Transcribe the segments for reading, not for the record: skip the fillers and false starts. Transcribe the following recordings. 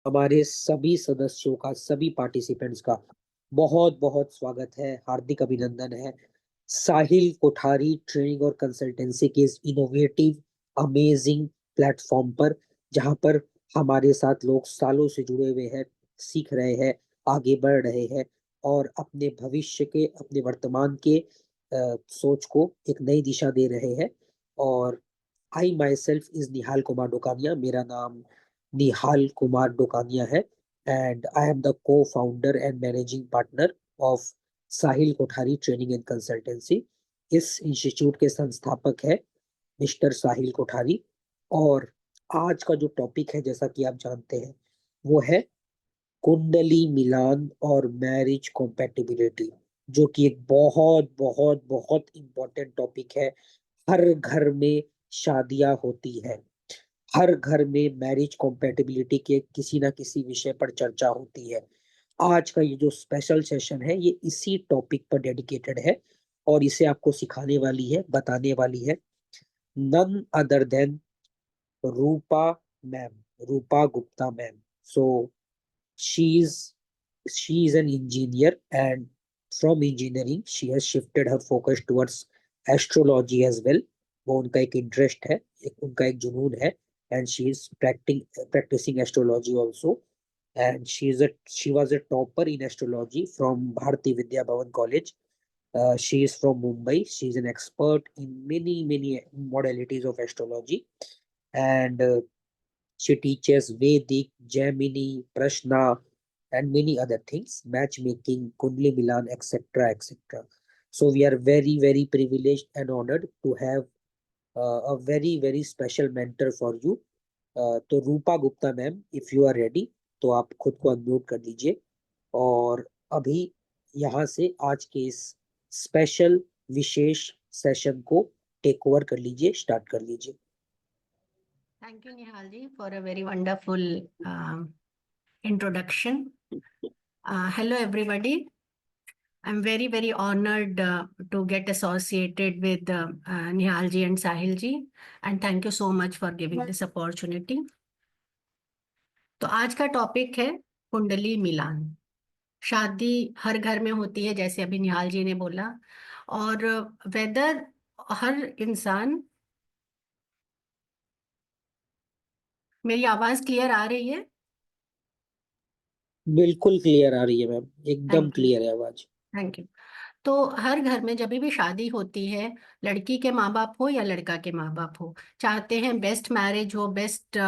हमारे सभी सदस्यों का, सभी पार्टिसिपेंट्स का बहुत बहुत स्वागत है, हार्दिक अभिनंदन है। साहिल कोठारी ट्रेनिंग और कंसल्टेंसी के इस इनोवेटिव अमेजिंग प्लेटफॉर्म पर, जहां पर हमारे साथ लोग सालों से जुड़े हुए हैं, सीख रहे हैं, आगे बढ़ रहे हैं और अपने भविष्य के, अपने वर्तमान के सोच को एक नई दिशा दे रहे हैं। और आई माई सेल्फ इज निहाल कुमार डोकानिया, मेरा नाम निहाल कुमार डोकानिया है एंड आई एम द को founder and managing partner of Sahil Kothari training and consultancy. इस इंस्टीट्यूट के संस्थापक है मिस्टर साहिल कोठारी। और आज का जो टॉपिक है, जैसा कि आप जानते हैं, वो है कुंडली मिलान और मैरिज कॉम्पैटिबिलिटी, जो कि एक बहुत बहुत बहुत इंपॉर्टेंट टॉपिक है। हर घर में शादियां होती है, हर घर में मैरिज कॉम्पैटिबिलिटी के किसी ना किसी विषय पर चर्चा होती है। आज का ये जो स्पेशल सेशन है, ये इसी टॉपिक पर डेडिकेटेड है और इसे आपको सिखाने वाली है, बताने वाली है none other than Rupa ma'am, Rupa Gupta ma'am. So she is she is an engineer, and from engineering she has shifted her focus towards astrology as well. वो उनका एक इंटरेस्ट है, एक उनका एक जुनून है, and she is practicing astrology also. And she was a topper in astrology from Bharati Vidya Bhavan College. She is from Mumbai. She is an expert in many modalities of astrology, and she teaches Vedic, Gemini, Prashna, and many other things, matchmaking, Kundli Milan, etc. etc. So we are very privileged and honored to have a very special mentor for you. तो Rupa Gupta ma'am, if you are ready तो आप खुद को unmute कर लीजिए और अभी यहाँ से आज के इस स्पेशल विशेष सेशन को टेक ओवर कर लीजिए, स्टार्ट कर लीजिए। Thank you, Nihal ji, for a very wonderful introduction. Hello, everybody. I'm very honored to get associated with Nihal ji and Sahil ji, and thank you so much for giving this opportunity. तो आज का topic है कुंडली मिलान। शादी हर घर में होती है, जैसे अभी निहाल जी ने बोला, और वेदर हर इंसान। मेरी आवाज क्लियर आ रही है? बिल्कुल क्लियर आ रही है मैम, एकदम थैंक यू। क्लियर है आवाज। Thank you. तो हर घर में जब भी शादी होती है, लड़की के माँ बाप हो या लड़का के माँ बाप हो, चाहते हैं बेस्ट मैरिज हो, बेस्ट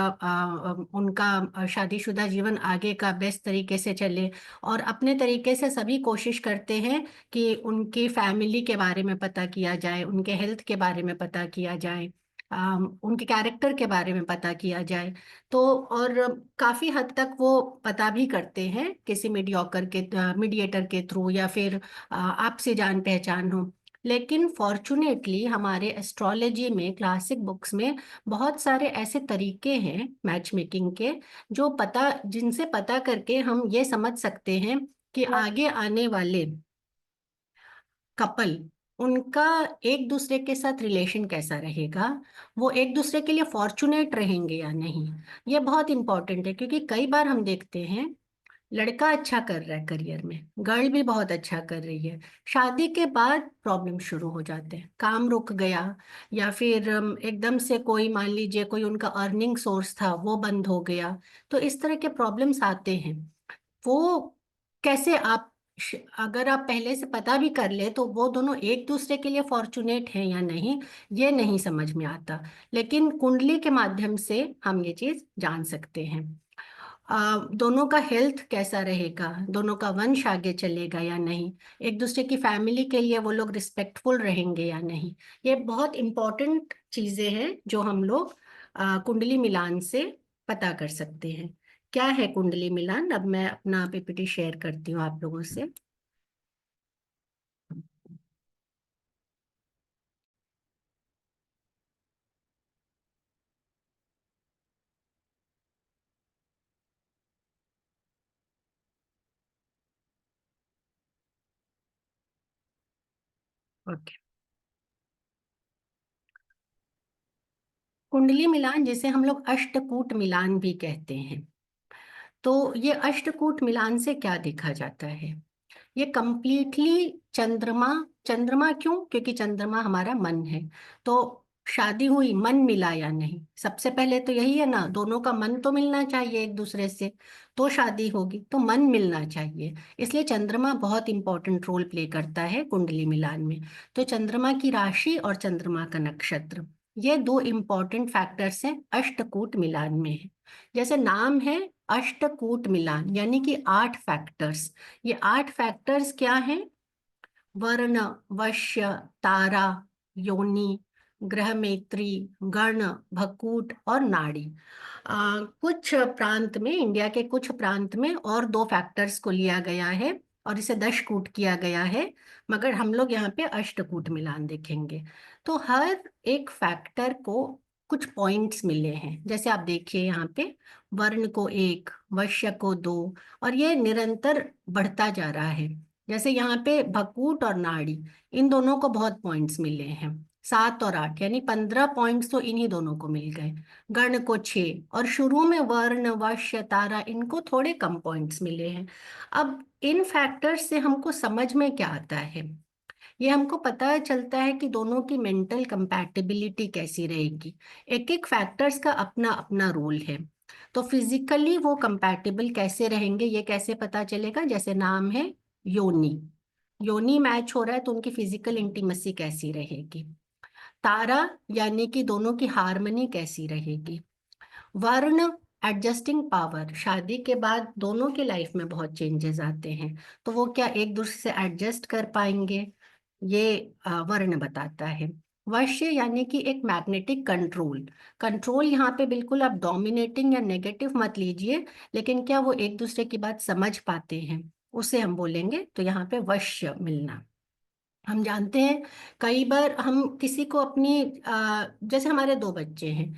उनका शादीशुदा जीवन आगे का बेस्ट तरीके से चले, और अपने तरीके से सभी कोशिश करते हैं कि उनकी फैमिली के बारे में पता किया जाए, उनके हेल्थ के बारे में पता किया जाए, उनके कैरेक्टर के बारे में पता किया जाए। तो और काफी हद तक वो पता भी करते हैं किसी मीडिएटर के थ्रू, या फिर आपसे जान पहचान हो। लेकिन फॉर्चुनेटली हमारे एस्ट्रोलॉजी में, क्लासिक बुक्स में बहुत सारे ऐसे तरीके हैं मैच मेकिंग के, जिनसे पता करके हम ये समझ सकते हैं कि आगे आने वाले कपल, उनका एक दूसरे के साथ रिलेशन कैसा रहेगा, वो एक दूसरे के लिए फॉर्चुनेट रहेंगे या नहीं। ये बहुत इंपॉर्टेंट है, क्योंकि कई बार हम देखते हैं लड़का अच्छा कर रहा है करियर में, गर्ल भी बहुत अच्छा कर रही है, शादी के बाद प्रॉब्लम शुरू हो जाते हैं, काम रुक गया, या फिर एकदम से कोई, मान लीजिए कोई उनका अर्निंग सोर्स था वो बंद हो गया। तो इस तरह के प्रॉब्लम्स आते हैं। वो कैसे अगर आप पहले से पता भी कर ले तो वो दोनों एक दूसरे के लिए फॉर्चुनेट हैं या नहीं, ये नहीं समझ में आता। लेकिन कुंडली के माध्यम से हम ये चीज जान सकते हैं। दोनों का हेल्थ कैसा रहेगा, दोनों का वंश आगे चलेगा या नहीं, एक दूसरे की फैमिली के लिए वो लोग रिस्पेक्टफुल रहेंगे या नहीं। ये बहुत इंपॉर्टेंट चीजें हैं जो हम लोग कुंडली मिलान से पता कर सकते हैं। क्या है कुंडली मिलान? अब मैं अपना पीपीटी शेयर करती हूँ आप लोगों से। ओके। कुंडली मिलान, जिसे हम लोग अष्टकूट मिलान भी कहते हैं, तो ये अष्टकूट मिलान से क्या देखा जाता है? ये कंप्लीटली चंद्रमा, चंद्रमा क्यों? क्योंकि चंद्रमा हमारा मन है। तो शादी हुई, मन मिला या नहीं, सबसे पहले तो यही है ना, दोनों का मन तो मिलना चाहिए एक दूसरे से, तो शादी होगी, तो मन मिलना चाहिए। इसलिए चंद्रमा बहुत इंपॉर्टेंट रोल प्ले करता है कुंडली मिलान में। तो चंद्रमा की राशि और चंद्रमा का नक्षत्र, ये दो इंपॉर्टेंट फैक्टर्स हैं अष्टकूट मिलान में है। जैसे नाम है अष्टकूट मिलान, यानी कि 8 फैक्टर्स। ये 8 फैक्टर्स क्या हैं? वर्ण, वश्य, तारा, योनि, ग्रह मैत्री, गण, भकूट और नाड़ी। कुछ प्रांत में, इंडिया के कुछ प्रांत में और 2 फैक्टर्स को लिया गया है और इसे दशकूट किया गया है, मगर हम लोग यहाँ पे अष्टकूट मिलान देखेंगे। तो हर एक फैक्टर को कुछ पॉइंट्स मिले हैं। जैसे आप देखिए यहाँ पे, वर्ण को 1, वश्य को 2, और ये निरंतर बढ़ता जा रहा है। जैसे यहाँ पे भकूट और नाड़ी, इन दोनों को बहुत पॉइंट्स मिले हैं, 7 और 8, यानी 15 पॉइंट्स तो इन्हीं दोनों को मिल गए। गण को 6, और शुरू में वर्ण, वश्य, तारा, इनको थोड़े कम पॉइंट्स मिले हैं। अब इन फैक्टर्स से हमको समझ में क्या आता है? ये हमको पता चलता है कि दोनों की मेंटल कंपैटिबिलिटी कैसी रहेगी। एक एक फैक्टर्स का अपना अपना रोल है। तो फिजिकली वो कंपैटिबल कैसे रहेंगे, ये कैसे पता चलेगा? जैसे नाम है योनि, योनि मैच हो रहा है तो उनकी फिजिकल इंटीमेसी कैसी रहेगी। तारा, यानी कि दोनों की हार्मनी कैसी रहेगी। वर्ण, एडजस्टिंग पावर, शादी के बाद दोनों की लाइफ में बहुत चेंजेस आते हैं, तो वो क्या एक दूसरे से एडजस्ट कर पाएंगे, ये वर्ण बताता है। वश्य, यानी कि एक मैग्नेटिक कंट्रोल, कंट्रोल यहाँ पे बिल्कुल आप डोमिनेटिंग या नेगेटिव मत लीजिए, लेकिन क्या वो एक दूसरे की बात समझ पाते हैं, उसे हम बोलेंगे। तो यहाँ पे वश्य मिलना। हम जानते हैं कई बार हम किसी को अपनी जैसे हमारे 2 बच्चे हैं,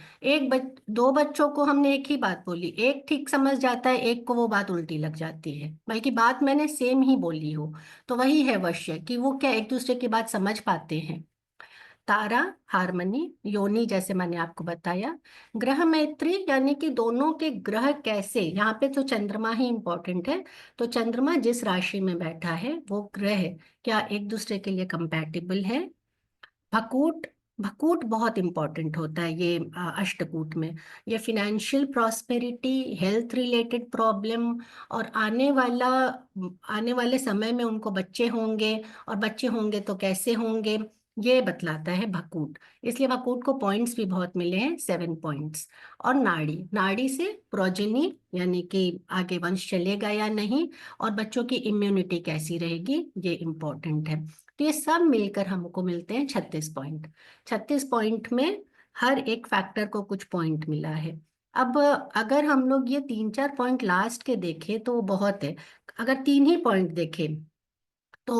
2 बच्चों को हमने एक ही बात बोली, एक ठीक समझ जाता है, एक को वो बात उल्टी लग जाती है, बल्कि बात मैंने सेम ही बोली हो। तो वही है वश्य, कि वो क्या एक दूसरे की बात समझ पाते हैं। तारा, हार्मनी, योनि जैसे मैंने आपको बताया। ग्रह मैत्री, यानी कि दोनों के ग्रह कैसे, यहाँ पे तो चंद्रमा ही इंपॉर्टेंट है, तो चंद्रमा जिस राशि में बैठा है वो ग्रह क्या एक दूसरे के लिए कंपैटिबल है। भकूट, भकूट बहुत इंपॉर्टेंट होता है ये अष्टकूट में। ये financial prosperity, health related problem, और आने वाले समय में उनको बच्चे होंगे, और बच्चे होंगे तो कैसे होंगे, ये बतलाता है भकूट। इसलिए भकूट को पॉइंट्स भी बहुत मिले हैं, 7 पॉइंट्स। और नाड़ी, नाड़ी से प्रोजेनी, यानी कि आगे वंश चलेगा या नहीं, और बच्चों की इम्यूनिटी कैसी रहेगी, ये इंपॉर्टेंट है। तो ये सब मिलकर हमको मिलते हैं 36 पॉइंट। 36 पॉइंट में हर एक फैक्टर को कुछ पॉइंट मिला है। अब अगर हम लोग ये 3-4 पॉइंट लास्ट के देखें तो बहुत है। अगर 3 ही पॉइंट देखें तो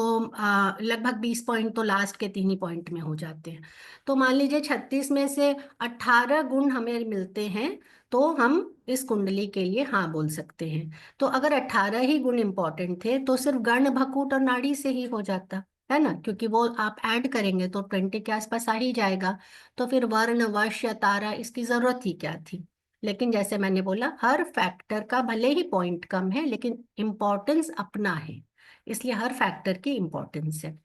लगभग 20 पॉइंट तो लास्ट के 3 ही पॉइंट में हो जाते हैं। तो मान लीजिए 36 में से 18 गुण हमें मिलते हैं, तो हम इस कुंडली के लिए हाँ बोल सकते हैं। तो अगर 18 ही गुण इंपॉर्टेंट थे तो सिर्फ गण, भकूट और नाड़ी से ही हो जाता है ना, क्योंकि वो आप ऐड करेंगे तो 20 के आसपास आ ही जाएगा। तो फिर वर्ण, वश या तारा, इसकी जरूरत ही क्या थी। लेकिन जैसे मैंने बोला, हर फैक्टर का भले ही पॉइंट कम है लेकिन इम्पोर्टेंस अपना है, इसलिए हर फैक्टर की इम्पोर्टेंस है।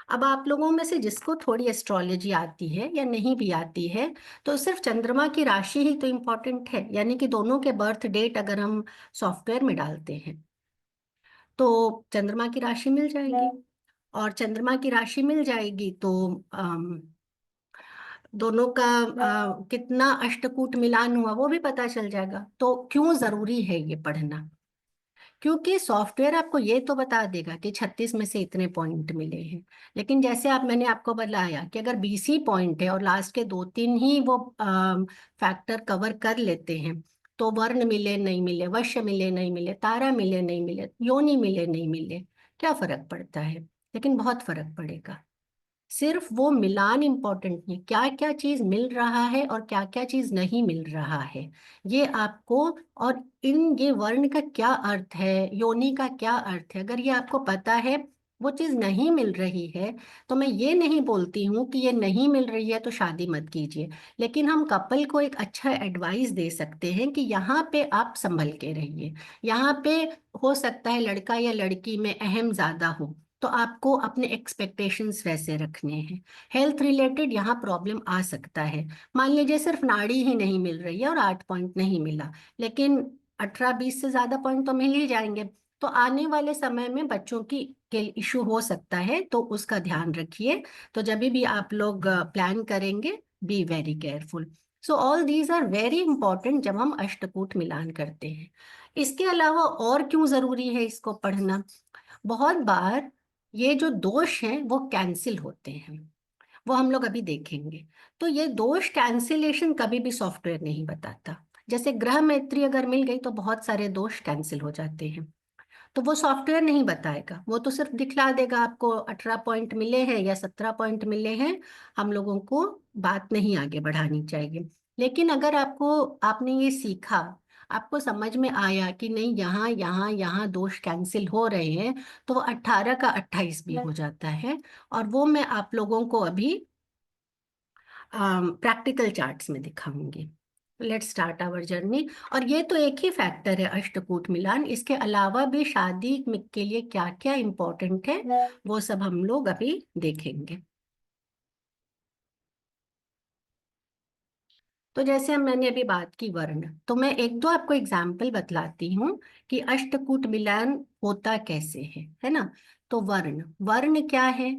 अब आप लोगों में से जिसको थोड़ी एस्ट्रोलॉजी आती है या नहीं भी आती है, तो सिर्फ चंद्रमा की राशि ही तो इम्पोर्टेंट है, यानी कि दोनों के बर्थ डेट अगर हम सॉफ्टवेयर में डालते हैं तो चंद्रमा की राशि मिल जाएगी, और चंद्रमा की राशि मिल जाएगी तो दोनों का कितना अष्टकूट मिलान हुआ वो भी पता चल जाएगा। तो क्यों जरूरी है ये पढ़ना? क्योंकि सॉफ्टवेयर आपको ये तो बता देगा कि 36 में से इतने पॉइंट मिले हैं, लेकिन जैसे मैंने आपको बताया कि अगर 20 ही पॉइंट है और लास्ट के 2-3 ही वो फैक्टर कवर कर लेते हैं, तो वर्ण मिले नहीं मिले, वश्य मिले नहीं मिले, तारा मिले नहीं मिले, योनि मिले नहीं मिले, क्या फर्क पड़ता है? लेकिन बहुत फर्क पड़ेगा। सिर्फ वो मिलान इंपॉर्टेंट नहीं, क्या क्या चीज मिल रहा है और क्या क्या चीज नहीं मिल रहा है, ये आपको। और ये वर्ण का क्या अर्थ है, योनि का क्या अर्थ है, अगर ये आपको पता है वो चीज नहीं मिल रही है, तो मैं ये नहीं बोलती हूँ कि ये नहीं मिल रही है तो शादी मत कीजिए, लेकिन हम कपल को एक अच्छा एडवाइस दे सकते हैं कि यहाँ पे आप संभल के रहिए। यहाँ पे हो सकता है लड़का या लड़की में अहम ज्यादा हो, तो आपको अपने एक्सपेक्टेशंस वैसे रखने हैं। हेल्थ रिलेटेड यहाँ प्रॉब्लम आ सकता है। मान लीजिए सिर्फ नाड़ी ही नहीं मिल रही है और 8 पॉइंट नहीं मिला, लेकिन 18-20 से ज्यादा पॉइंट तो मिल ही जाएंगे। तो आने वाले समय में बच्चों की के इशू हो सकता है, तो उसका ध्यान रखिए। तो जब भी आप लोग प्लान करेंगे, be very careful. So all these are very important जब हम अष्टकूट मिलान करते हैं। इसके अलावा और क्यों जरूरी है इसको पढ़ना? बहुत बार ये जो दोष हैं वो कैंसिल होते हैं, वो हम लोग अभी देखेंगे। तो ये दोष कैंसिलेशन कभी भी सॉफ्टवेयर नहीं बताता। जैसे ग्रह मैत्री अगर मिल गई तो बहुत सारे दोष कैंसिल हो जाते हैं, तो वो सॉफ्टवेयर नहीं बताएगा, वो तो सिर्फ दिखला देगा आपको 18 पॉइंट मिले हैं या 17 पॉइंट मिले हैं। हम लोगों को बात नहीं आगे बढ़ानी चाहिए। लेकिन अगर आपने ये सीखा, आपको समझ में आया कि नहीं यहाँ यहाँ यहाँ दोष कैंसिल हो रहे हैं, तो वो 18 का 28 भी हो जाता है। और वो मैं आप लोगों को अभी प्रैक्टिकल चार्ट्स में दिखाऊंगी। Let's start our journey. और ये तो एक ही फैक्टर है अष्टकूट मिलान, इसके अलावा भी शादी के लिए क्या क्या इम्पोर्टेंट है वो सब हम लोग अभी देखेंगे। तो जैसे हम मैंने अभी बात की वर्ण, तो मैं एक दो आपको एग्जाम्पल बतलाती हूँ कि अष्टकूट मिलान होता कैसे है ना। तो वर्ण वर्ण क्या है?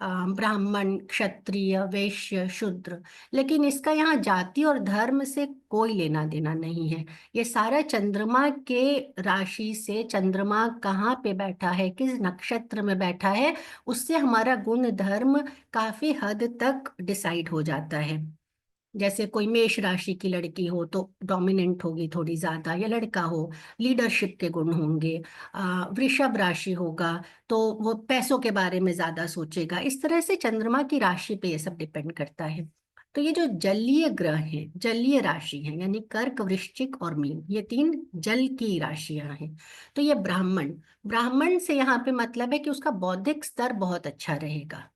ब्राह्मण, क्षत्रिय, वैश्य, शूद्र। लेकिन इसका यहाँ जाति और धर्म से कोई लेना देना नहीं है। ये सारा चंद्रमा के राशि से, चंद्रमा कहाँ पे बैठा है, किस नक्षत्र में बैठा है, उससे हमारा गुण धर्म काफी हद तक डिसाइड हो जाता है। जैसे कोई मेष राशि की लड़की हो तो डोमिनेंट होगी थोड़ी ज्यादा, या लड़का हो लीडरशिप के गुण होंगे। वृषभ राशि होगा तो वो पैसों के बारे में ज्यादा सोचेगा। इस तरह से चंद्रमा की राशि पे ये सब डिपेंड करता है। तो ये जो जलीय ग्रह हैं, जलीय राशि हैं, यानी कर्क, वृश्चिक और मीन, ये तीन जल की राशियां हैं। तो ये ब्राह्मण, ब्राह्मण से यहाँ पे मतलब है कि उसका बौद्धिक स्तर बहुत अच्छा रहेगा,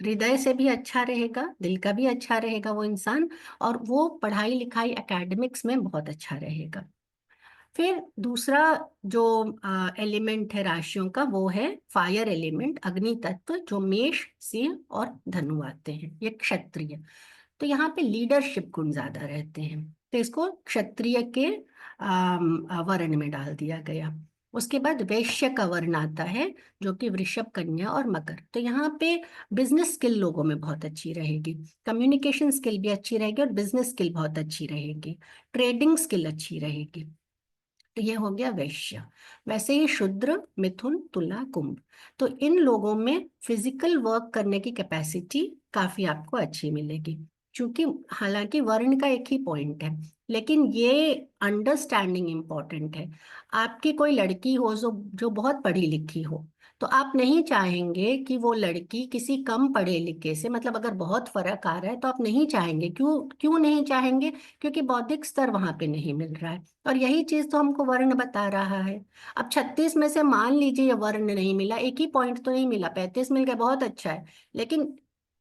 हृदय से भी अच्छा रहेगा, दिल का भी अच्छा रहेगा वो इंसान, और वो पढ़ाई लिखाई एकेडमिक्स में बहुत अच्छा रहेगा। फिर दूसरा जो एलिमेंट है राशियों का, वो है फायर एलिमेंट, अग्नि तत्व, जो मेष, सिंह और धनु आते हैं, ये क्षत्रिय। तो यहाँ पे लीडरशिप गुण ज्यादा रहते हैं, तो इसको क्षत्रिय के वर्ण में डाल दिया गया। उसके बाद वैश्य का वर्ण आता है, जो कि वृषभ, कन्या और मकर। तो यहाँ पे बिजनेस स्किल लोगों में बहुत अच्छी रहेगी, कम्युनिकेशन स्किल भी अच्छी रहेगी और बिजनेस स्किल बहुत अच्छी रहेगी, ट्रेडिंग स्किल अच्छी रहेगी। तो ये हो गया वैश्य। वैसे ही शूद्र, मिथुन, तुला, कुंभ। तो इन लोगों में फिजिकल वर्क करने की कैपेसिटी काफी आपको अच्छी मिलेगी। क्योंकि हालांकि वर्ण का एक ही पॉइंट है, लेकिन ये अंडरस्टैंडिंग इंपॉर्टेंट है। आपकी कोई लड़की हो जो जो बहुत पढ़ी लिखी हो, तो आप नहीं चाहेंगे कि वो लड़की किसी कम पढ़े लिखे से, मतलब अगर बहुत फर्क आ रहा है तो आप नहीं चाहेंगे। क्यों क्यों नहीं चाहेंगे? क्योंकि बौद्धिक स्तर वहां पे नहीं मिल रहा है। और यही चीज तो हमको वर्ण बता रहा है। अब 36 में से मान लीजिए ये वर्ण नहीं मिला, एक ही पॉइंट तो नहीं मिला, 35 मिल गया, बहुत अच्छा है। लेकिन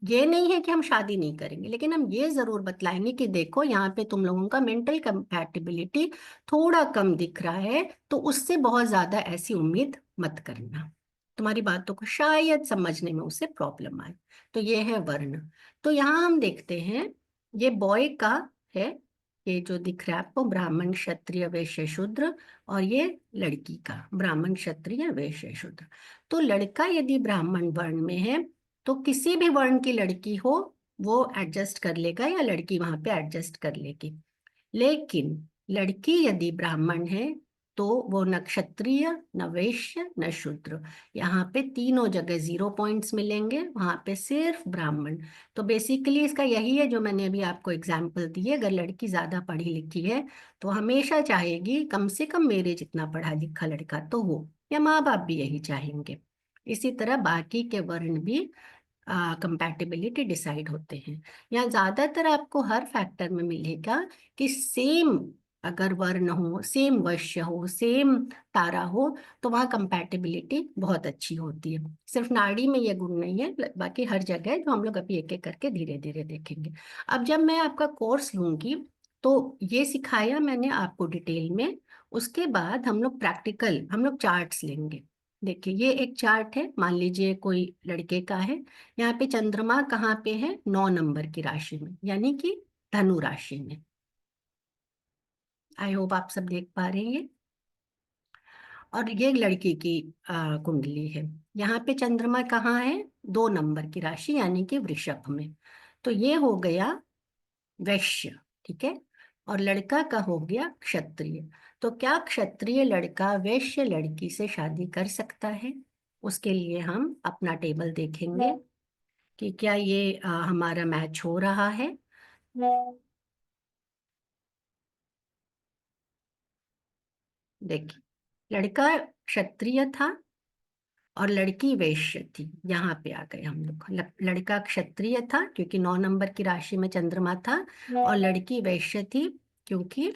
ये नहीं है कि हम शादी नहीं करेंगे, लेकिन हम ये जरूर बतलाएंगे कि देखो यहाँ पे तुम लोगों का मेंटल कंपैटिबिलिटी थोड़ा कम दिख रहा है, तो उससे बहुत ज्यादा ऐसी उम्मीद मत करना। तुम्हारी बातों को शायद समझने में उसे प्रॉब्लम आए। तो ये है वर्ण। तो यहाँ हम देखते हैं, ये बॉय का है, ये जो दिख रहा है आपको, ब्राह्मण, क्षत्रिय, वैश्य, शूद्र। और ये लड़की का, ब्राह्मण, क्षत्रिय, वैश्य, शूद्र। तो लड़का यदि ब्राह्मण वर्ण में है, तो किसी भी वर्ण की लड़की हो वो एडजस्ट कर लेगा, या लड़की वहां पे एडजस्ट कर लेगी। लेकिन लड़की यदि ब्राह्मण है, तो वो न क्षत्रिय, न वैश्य, न शूद्र। यहाँ पे तीनों जगह 0 पॉइंट्स मिलेंगे, वहां पे सिर्फ ब्राह्मण। तो बेसिकली इसका यही है जो मैंने अभी आपको एग्जाम्पल दी है। अगर लड़की ज्यादा पढ़ी लिखी है तो हमेशा चाहेगी कम से कम मेरे जितना पढ़ा लिखा लड़का तो हो, या माँ बाप भी यही चाहेंगे। इसी तरह बाकी के वर्ण भी कंपैटिबिलिटी डिसाइड होते हैं। यहाँ ज्यादातर आपको हर फैक्टर में मिलेगा कि सेम अगर वर्ण हो, सेम वश्य हो, सेम तारा हो, तो वहाँ कंपैटिबिलिटी बहुत अच्छी होती है। सिर्फ नाड़ी में ये गुण नहीं है, बाकी हर जगह, जो हम लोग अभी एक एक करके धीरे धीरे देखेंगे। अब जब मैं आपका कोर्स लूंगी तो ये सिखाया मैंने आपको डिटेल में, उसके बाद हम लोग प्रैक्टिकल, हम लोग चार्ट्स लेंगे। देखिए ये एक चार्ट है, मान लीजिए कोई लड़के का है। यहाँ पे चंद्रमा कहाँ पे है? 9 नंबर की राशि में, यानी कि धनु राशि में। आई होप आप सब देख पा रहे हैं। और ये लड़की की कुंडली है। यहाँ पे चंद्रमा कहाँ है? 2 नंबर की राशि यानी कि वृषभ में। तो ये हो गया वैश्य, ठीक है। और लड़का का हो गया क्षत्रिय। तो क्या क्षत्रिय लड़का वैश्य लड़की से शादी कर सकता है? उसके लिए हम अपना टेबल देखेंगे कि क्या ये हमारा मैच हो रहा है। देखिए, लड़का क्षत्रिय था और लड़की वैश्य थी। यहाँ पे आ गए हम लोग। लड़का क्षत्रिय था क्योंकि 9 नंबर की राशि में चंद्रमा था, और लड़की वैश्य थी क्योंकि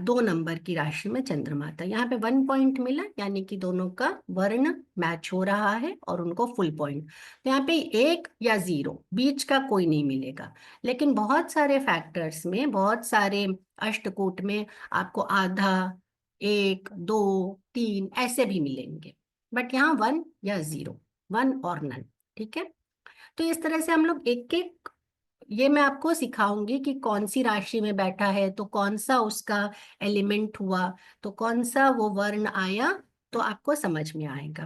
2 नंबर की राशि में चंद्रमा था। यहाँ पे 1 पॉइंट मिला, यानी कि दोनों का वर्ण मैच हो रहा है और उनको फुल पॉइंट। तो यहाँ पे 1 या 0, बीच का कोई नहीं मिलेगा। लेकिन बहुत सारे फैक्टर्स में, बहुत सारे अष्टकूट में आपको आधा, 1, 2, 3 ऐसे भी मिलेंगे। बट यहाँ 1 या 0, 1 और नन, ठीक है। तो इस तरह से हम लोग एक एक, ये मैं आपको सिखाऊंगी कि कौन सी राशि में बैठा है तो कौन सा उसका एलिमेंट हुआ, तो कौन सा वो वर्ण आया, तो आपको समझ में आएगा।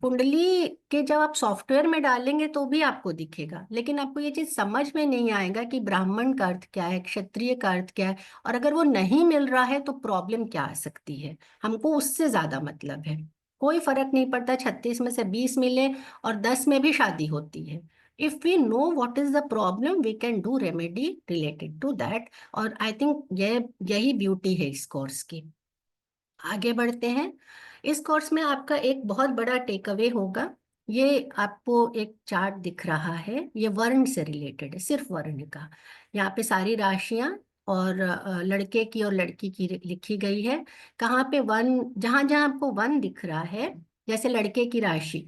कुंडली के जब आप सॉफ्टवेयर में डालेंगे तो भी आपको दिखेगा, लेकिन आपको ये चीज समझ में नहीं आएगा कि ब्राह्मण का अर्थ क्या है, क्षत्रिय का अर्थ क्या है। और अगर वो नहीं मिल रहा है तो प्रॉब्लम क्या आ सकती है। हमको उससे ज्यादा मतलब है। कोई फर्क नहीं पड़ता 36 में से 20 मिले और 10 में भी शादी होती है। If we know what is the problem, we can do remedy related to that. और आई थिंक यही ब्यूटी है इस कोर्स की। आगे बढ़ते हैं। इस कोर्स में आपका एक बहुत बड़ा टेक अवे होगा। ये आपको एक चार्ट दिख रहा है, ये वर्ण से रिलेटेड है, सिर्फ वर्ण का। यहाँ पे सारी राशियां और लड़के की और लड़की की लिखी गई है। कहाँ पे वन, जहां जहां आपको वन दिख रहा है, जैसे लड़के की राशि,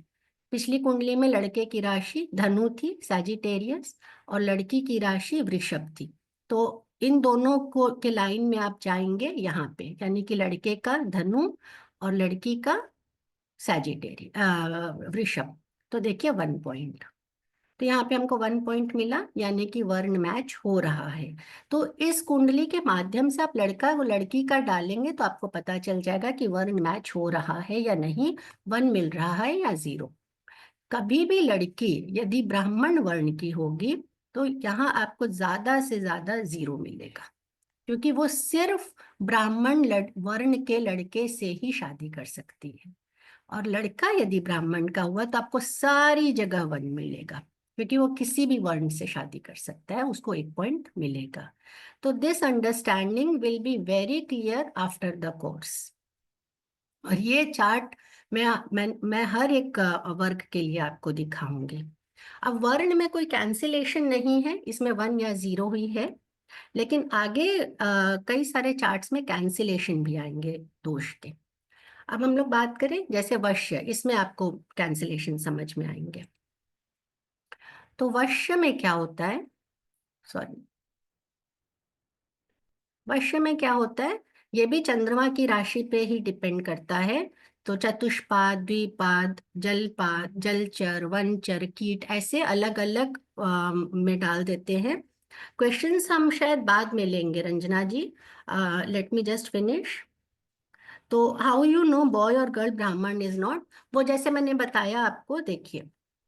पिछली कुंडली में लड़के की राशि धनु थी, सैजिटेरियस, और लड़की की राशि वृषभ थी। तो इन दोनों को के लाइन में आप जाएंगे यहाँ पे, यानी कि लड़के का धनु और लड़की का सैजिटेरी वृषभ। तो देखिए 1 पॉइंट। तो यहाँ पे हमको 1 पॉइंट मिला, यानी कि वर्ण मैच हो रहा है। तो इस कुंडली के माध्यम से आप लड़का और लड़की का डालेंगे तो आपको पता चल जाएगा कि वर्ण मैच हो रहा है या नहीं, 1 मिल रहा है या 0। कभी भी लड़की यदि ब्राह्मण वर्ण की होगी तो यहाँ आपको ज्यादा से ज्यादा 0 मिलेगा, क्योंकि वो सिर्फ ब्राह्मण वर्ण के लड़के से ही शादी कर सकती है। और लड़का यदि ब्राह्मण का हुआ तो आपको सारी जगह 1 मिलेगा, क्योंकि वो किसी भी वर्ण से शादी कर सकता है, उसको 1 पॉइंट मिलेगा। तो this understanding will be very clear after the course. और ये चार्ट मैं हर एक वर्ग के लिए आपको दिखाऊंगी। अब वर्ण में कोई कैंसिलेशन नहीं है, इसमें 1 या 0 ही है। लेकिन आगे कई सारे चार्ट्स में कैंसिलेशन भी आएंगे दोष के। अब हम लोग बात करें जैसे वश्य, इसमें आपको कैंसिलेशन समझ में आएंगे। तो वश्य में क्या होता है, सॉरी, वश्य में क्या होता है, ये भी चंद्रमा की राशि पे ही डिपेंड करता है। तो चतुष्पाद, द्विपाद, जलपाद, जलचर, वनचर, कीट, ऐसे अलग अलग में डाल देते हैं। क्वेश्चंस हम शायद बाद में लेंगे Ranjana ji. Let me just finish. तो हाउ यू नो बॉय और गर्ल ब्राह्मण इज नॉट, वो जैसे मैंने बताया आपको, देखिए,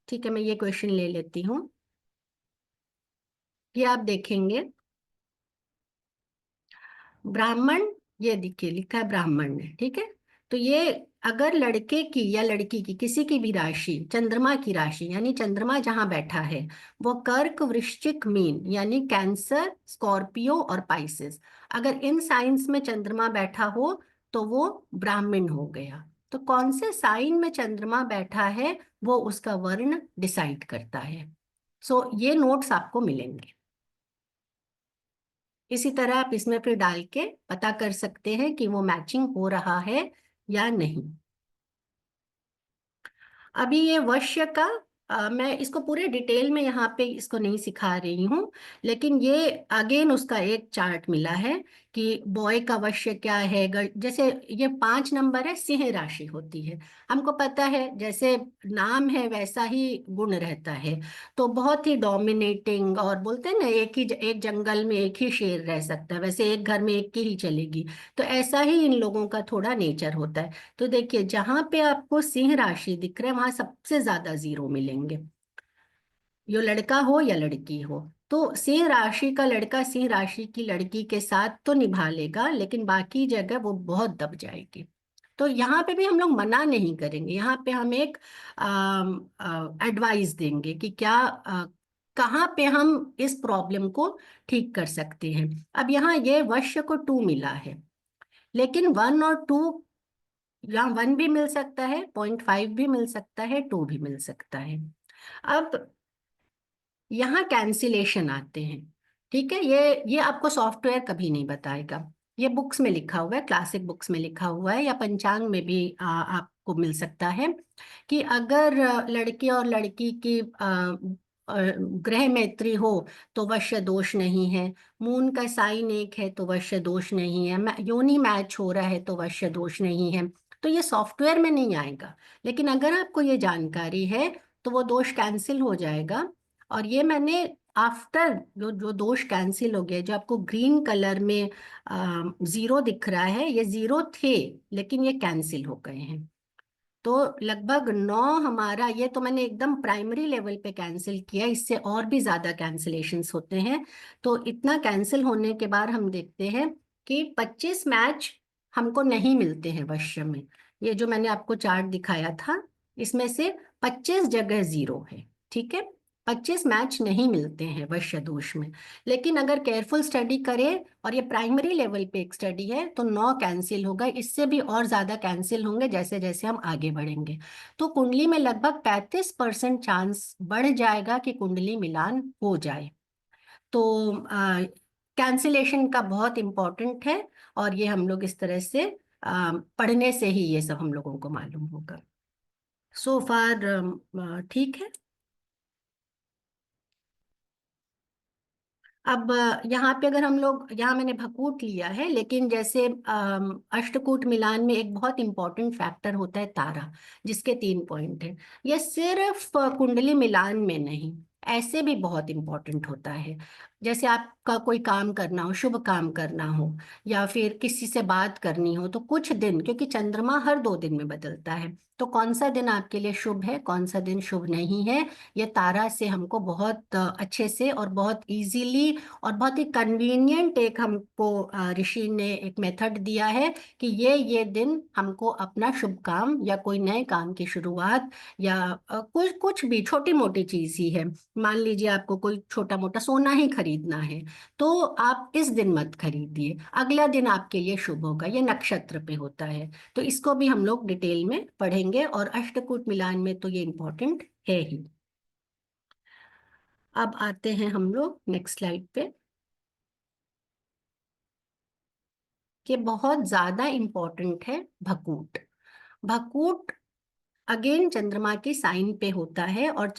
ठीक है, मैं ये क्वेश्चन ले लेती हूँ। ये आप देखेंगे ब्राह्मण, ये देखिए लिखा है ब्राह्मण ने, ठीक है। तो ये अगर लड़के की या लड़की की किसी की भी राशि, चंद्रमा की राशि, यानी चंद्रमा जहां बैठा है वो कर्क, वृश्चिक, मीन, यानी कैंसर, स्कॉर्पियो और पाइसेस, अगर इन साइंस में चंद्रमा बैठा हो तो वो ब्राह्मण हो गया। तो कौन से साइन में चंद्रमा बैठा है वो उसका वर्ण डिसाइड करता है। सो ये नोट्स आपको मिलेंगे। इसी तरह आप इसमें फिर डाल के पता कर सकते हैं कि वो मैचिंग हो रहा है या नहीं। अभी ये वश्य का मैं इसको पूरे डिटेल में यहाँ पे इसको नहीं सिखा रही हूँ, लेकिन ये अगेन उसका एक चार्ट मिला है कि बॉय का वश्य क्या है। जैसे ये 5 नंबर है, सिंह राशि होती है। हमको पता है जैसे नाम है वैसा ही गुण रहता है, तो बहुत ही डोमिनेटिंग, और बोलते हैं ना एक जंगल में एक ही शेर रह सकता है, वैसे एक घर में एक की ही चलेगी। तो ऐसा ही इन लोगों का थोड़ा नेचर होता है। तो देखिए जहां पे आपको सिंह राशि दिख रहा है वहां सबसे ज्यादा 0 मिलेंगे, यो लड़का हो या लड़की हो। तो सिंह राशि का लड़का सिंह राशि की लड़की के साथ तो निभा लेगा, लेकिन बाकी जगह वो बहुत दब जाएगी। तो यहाँ पे भी हम लोग मना नहीं करेंगे, यहाँ पे हम एक एडवाइस देंगे कि क्या कहाँ पे हम इस प्रॉब्लम को ठीक कर सकते हैं। अब यहाँ ये वश्य को 2 मिला है, लेकिन 1 और 2, यहाँ 1 भी मिल सकता है, 0.5 भी मिल सकता है, 2 भी मिल सकता है। अब यहाँ कैंसिलेशन आते हैं। ठीक है, ये आपको सॉफ्टवेयर कभी नहीं बताएगा। ये बुक्स में लिखा हुआ है, क्लासिक बुक्स में लिखा हुआ है, या पंचांग में भी आपको मिल सकता है कि अगर लड़के और लड़की की ग्रह मैत्री हो तो वश्य दोष नहीं है, मून का साइन एक है तो वश्य दोष नहीं है, योनि मैच हो रहा है तो वश्य दोष नहीं है। तो ये सॉफ्टवेयर में नहीं आएगा, लेकिन अगर आपको ये जानकारी है तो वो दोष कैंसिल हो जाएगा। और ये मैंने आफ्टर जो जो दोष कैंसिल हो गया, जो आपको ग्रीन कलर में 0 दिख रहा है, ये 0 थे लेकिन ये कैंसिल हो गए हैं। तो लगभग 9 हमारा, ये तो मैंने एकदम प्राइमरी लेवल पे कैंसिल किया, इससे और भी ज्यादा कैंसिलेशंस होते हैं। तो इतना कैंसिल होने के बाद हम देखते हैं कि 25 मैच हमको नहीं मिलते हैं वश्य में। ये जो मैंने आपको चार्ट दिखाया था, इसमें से 25 जगह 0 है। ठीक है, 25 मैच नहीं मिलते हैं वश्य दोष में। लेकिन अगर केयरफुल स्टडी करें, और ये प्राइमरी लेवल पे एक स्टडी है, तो 9 कैंसिल होगा, इससे भी और ज्यादा कैंसिल होंगे जैसे जैसे हम आगे बढ़ेंगे। तो कुंडली में लगभग 35% चांस बढ़ जाएगा कि कुंडली मिलान हो जाए। तो कैंसिलेशन का बहुत इंपॉर्टेंट है, और ये हम लोग इस तरह से पढ़ने से ही ये सब हम लोगों को मालूम होगा। सो फार ठीक है। अब यहाँ पे अगर हम लोग, यहाँ मैंने भकूट लिया है, लेकिन जैसे अष्टकूट मिलान में एक बहुत इंपॉर्टेंट फैक्टर होता है तारा, जिसके 3 पॉइंट है। ये सिर्फ कुंडली मिलान में नहीं, ऐसे भी बहुत इंपॉर्टेंट होता है। जैसे आपका कोई काम करना हो, शुभ काम करना हो, या फिर किसी से बात करनी हो, तो कुछ दिन, क्योंकि चंद्रमा हर 2 दिन में बदलता है, तो कौन सा दिन आपके लिए शुभ है, कौन सा दिन शुभ नहीं है, ये तारा से हमको बहुत अच्छे से और बहुत इजीली और बहुत ही कन्वीनियंट एक हमको ऋषि ने एक मेथड दिया है कि ये दिन हमको अपना शुभ काम या कोई नए काम की शुरुआत, या कुछ कुछ भी छोटी मोटी चीज ही है। मान लीजिए आपको कोई छोटा मोटा सोना ही खरीदना है, तो आप इस दिन मत खरीदिए, अगला दिन आपके लिए शुभ होगा, ये नक्षत्र पे होता है। तो इसको भी हम लोग डिटेल में पढ़ेंगे, और अष्टकूट मिलान में तो ये इम्पोर्टेंट है ही। अब आते हैं हम लोग नेक्स्ट स्लाइड पे, कि बहुत ज्यादा इंपॉर्टेंट है भकूट। भकूट अगेन चंद्रमा की साइन पे होता है, और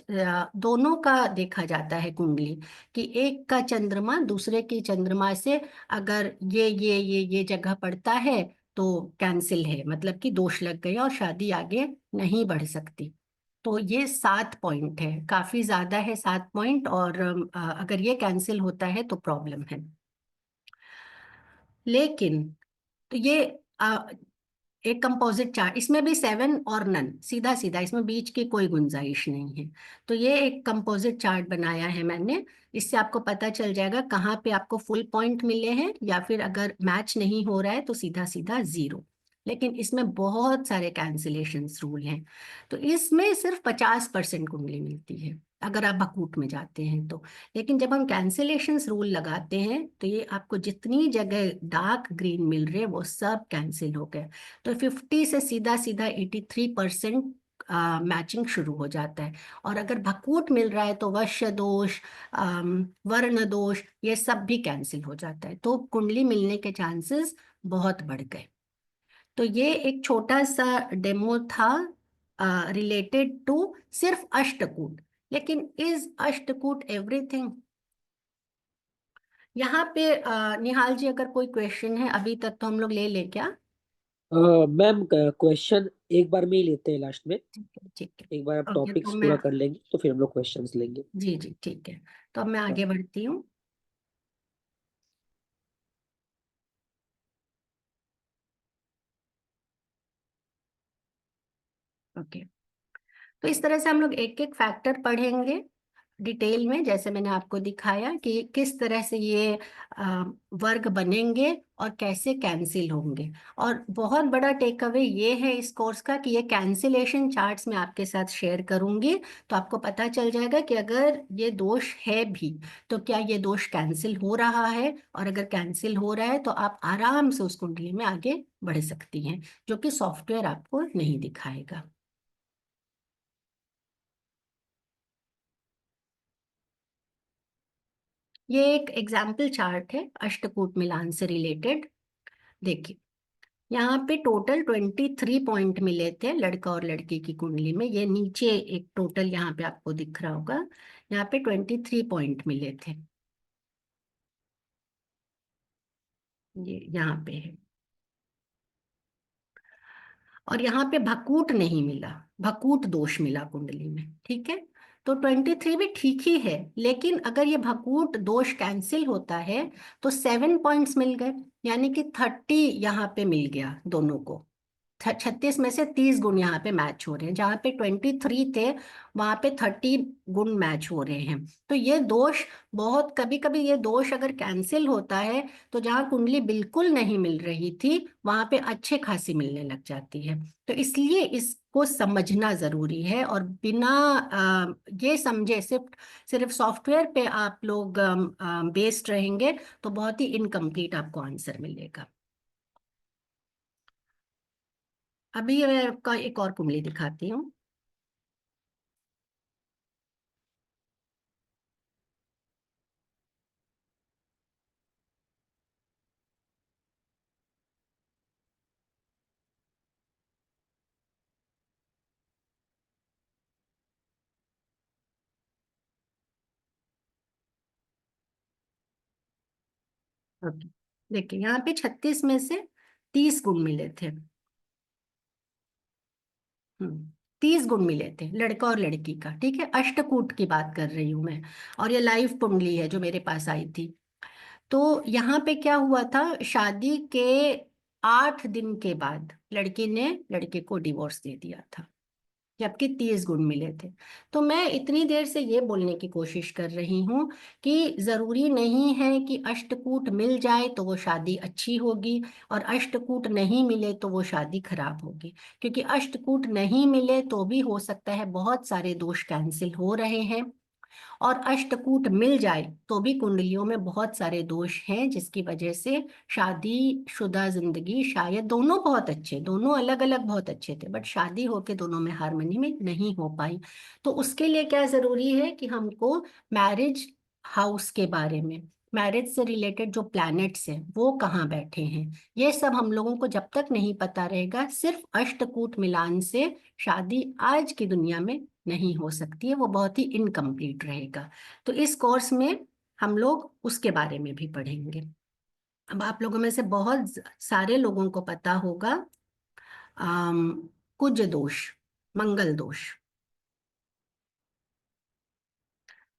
दोनों का देखा जाता है कुंडली, कि एक का चंद्रमा दूसरे की चंद्रमा से अगर ये जगह पड़ता है तो कैंसिल है, मतलब कि दोष लग गया और शादी आगे नहीं बढ़ सकती। तो ये 7 पॉइंट है, काफी ज्यादा है 7 पॉइंट, और अगर ये कैंसिल होता है तो प्रॉब्लम है। लेकिन तो ये एक कंपोजिट चार्ट, इसमें भी 7 और नन, सीधा सीधा, इसमें बीच की कोई गुंजाइश नहीं है। तो ये एक कंपोजिट चार्ट बनाया है मैंने, इससे आपको पता चल जाएगा कहाँ पे आपको फुल पॉइंट मिले हैं, या फिर अगर मैच नहीं हो रहा है तो सीधा सीधा 0। लेकिन इसमें बहुत सारे कैंसिलेशंस रूल हैं, तो इसमें सिर्फ 50% कुंडली मिलती है अगर आप बकूट में जाते हैं तो। लेकिन जब हम कैंसिलेशंस रूल लगाते हैं तो ये आपको जितनी जगह डार्क ग्रीन मिल रहे हैं वो सब कैंसिल हो गए। तो 50 से सीधा सीधा 83% मैचिंग शुरू हो जाता है। और अगर भकूट मिल रहा है तो वश्य दोष, वर्ण दोष, ये सब भी कैंसिल हो जाता है, तो कुंडली मिलने के चांसेस बहुत बढ़ गए। तो ये एक छोटा सा डेमो था रिलेटेड टू सिर्फ अष्टकूट। लेकिन इज अष्टकूट एवरीथिंग? यहाँ पे निहाल जी, अगर कोई क्वेश्चन है अभी तक तो हम लोग ले ले क्या? मैम क्वेश्चन एक बार में ही लेते हैं लास्ट में। ठीक है, ठीक है। एक बार आप ओके, तो टॉपिक्स मैं, पूरा कर लेंगे तो फिर हम लोग क्वेश्चंस लेंगे। जी जी ठीक है, तो अब मैं हाँ। आगे बढ़ती हूँ। ओके, तो इस तरह से हम लोग एक एक फैक्टर पढ़ेंगे डिटेल में, जैसे मैंने आपको दिखाया कि किस तरह से ये वर्ग बनेंगे और कैसे कैंसिल होंगे। और बहुत बड़ा टेक अवे ये है इस कोर्स का कि ये कैंसिलेशन चार्ट्स मैं आपके साथ शेयर करूंगी, तो आपको पता चल जाएगा कि अगर ये दोष है भी तो क्या ये दोष कैंसिल हो रहा है, और अगर कैंसिल हो रहा है तो आप आराम से उस कुंडली में आगे बढ़ सकती हैं, जो कि सॉफ्टवेयर आपको नहीं दिखाएगा। ये एक एग्जाम्पल चार्ट है अष्टकूट मिलान से रिलेटेड। देखिए, यहाँ पे टोटल 23 पॉइंट मिले थे लड़का और लड़की की कुंडली में। ये नीचे एक टोटल यहाँ पे आपको दिख रहा होगा, यहाँ पे 23 पॉइंट मिले थे, ये यहाँ पे है। और यहाँ पे भकूट नहीं मिला, भकूट दोष मिला कुंडली में, ठीक है। तो 23 भी ठीक ही है, लेकिन अगर ये भकूट दोष कैंसिल होता है तो 7 पॉइंट्स मिल गए, यानी कि 30 यहाँ पे मिल गया दोनों को। 36 में से 30 गुण यहाँ पे मैच हो रहे हैं, जहाँ पे 23 थे वहां पे 30 गुण मैच हो रहे हैं। तो ये दोष, बहुत कभी कभी ये दोष अगर कैंसिल होता है तो जहाँ कुंडली बिल्कुल नहीं मिल रही थी वहां पे अच्छे खासी मिलने लग जाती है। तो इसलिए इसको समझना जरूरी है, और बिना ये समझे सिर्फ सिर्फ सॉफ्टवेयर पे आप लोग बेस्ड रहेंगे तो बहुत ही इनकम्प्लीट आपको आंसर मिलेगा। अभी मैं आपका एक और कुंडली दिखाती हूँ। ओके, देखिए यहाँ पे 36 में से 30 गुण मिले थे। 30 गुण मिले थे लड़का और लड़की का, ठीक है, अष्टकूट की बात कर रही हूं मैं। और ये लाइव कुंडली है जो मेरे पास आई थी। तो यहाँ पे क्या हुआ था, शादी के 8 दिन के बाद लड़की ने लड़के को डिवोर्स दे दिया था, जबकि 30 गुण मिले थे। तो मैं इतनी देर से ये बोलने की कोशिश कर रही हूँ कि जरूरी नहीं है कि अष्टकूट मिल जाए तो वो शादी अच्छी होगी, और अष्टकूट नहीं मिले तो वो शादी खराब होगी। क्योंकि अष्टकूट नहीं मिले तो भी हो सकता है बहुत सारे दोष कैंसिल हो रहे हैं, और अष्टकूट मिल जाए तो भी कुंडलियों में बहुत सारे दोष हैं जिसकी वजह से शादी शुदा जिंदगी शायद, दोनों बहुत अच्छे, दोनों अलग अलग बहुत अच्छे थे, बट शादी होके दोनों में हार्मनी में नहीं हो पाई। तो उसके लिए क्या जरूरी है कि हमको मैरिज हाउस के बारे में, मैरिज से रिलेटेड जो प्लैनेट्स हैं वो कहाँ बैठे हैं, ये सब हम लोगों को जब तक नहीं पता रहेगा, सिर्फ अष्टकूट मिलान से शादी आज की दुनिया में नहीं हो सकती है, वो बहुत ही इनकम्प्लीट रहेगा। तो इस कोर्स में हम लोग उसके बारे में भी पढ़ेंगे। अब आप लोगों में से बहुत सारे लोगों को पता होगा आम, कुज दोष, मंगल दोष।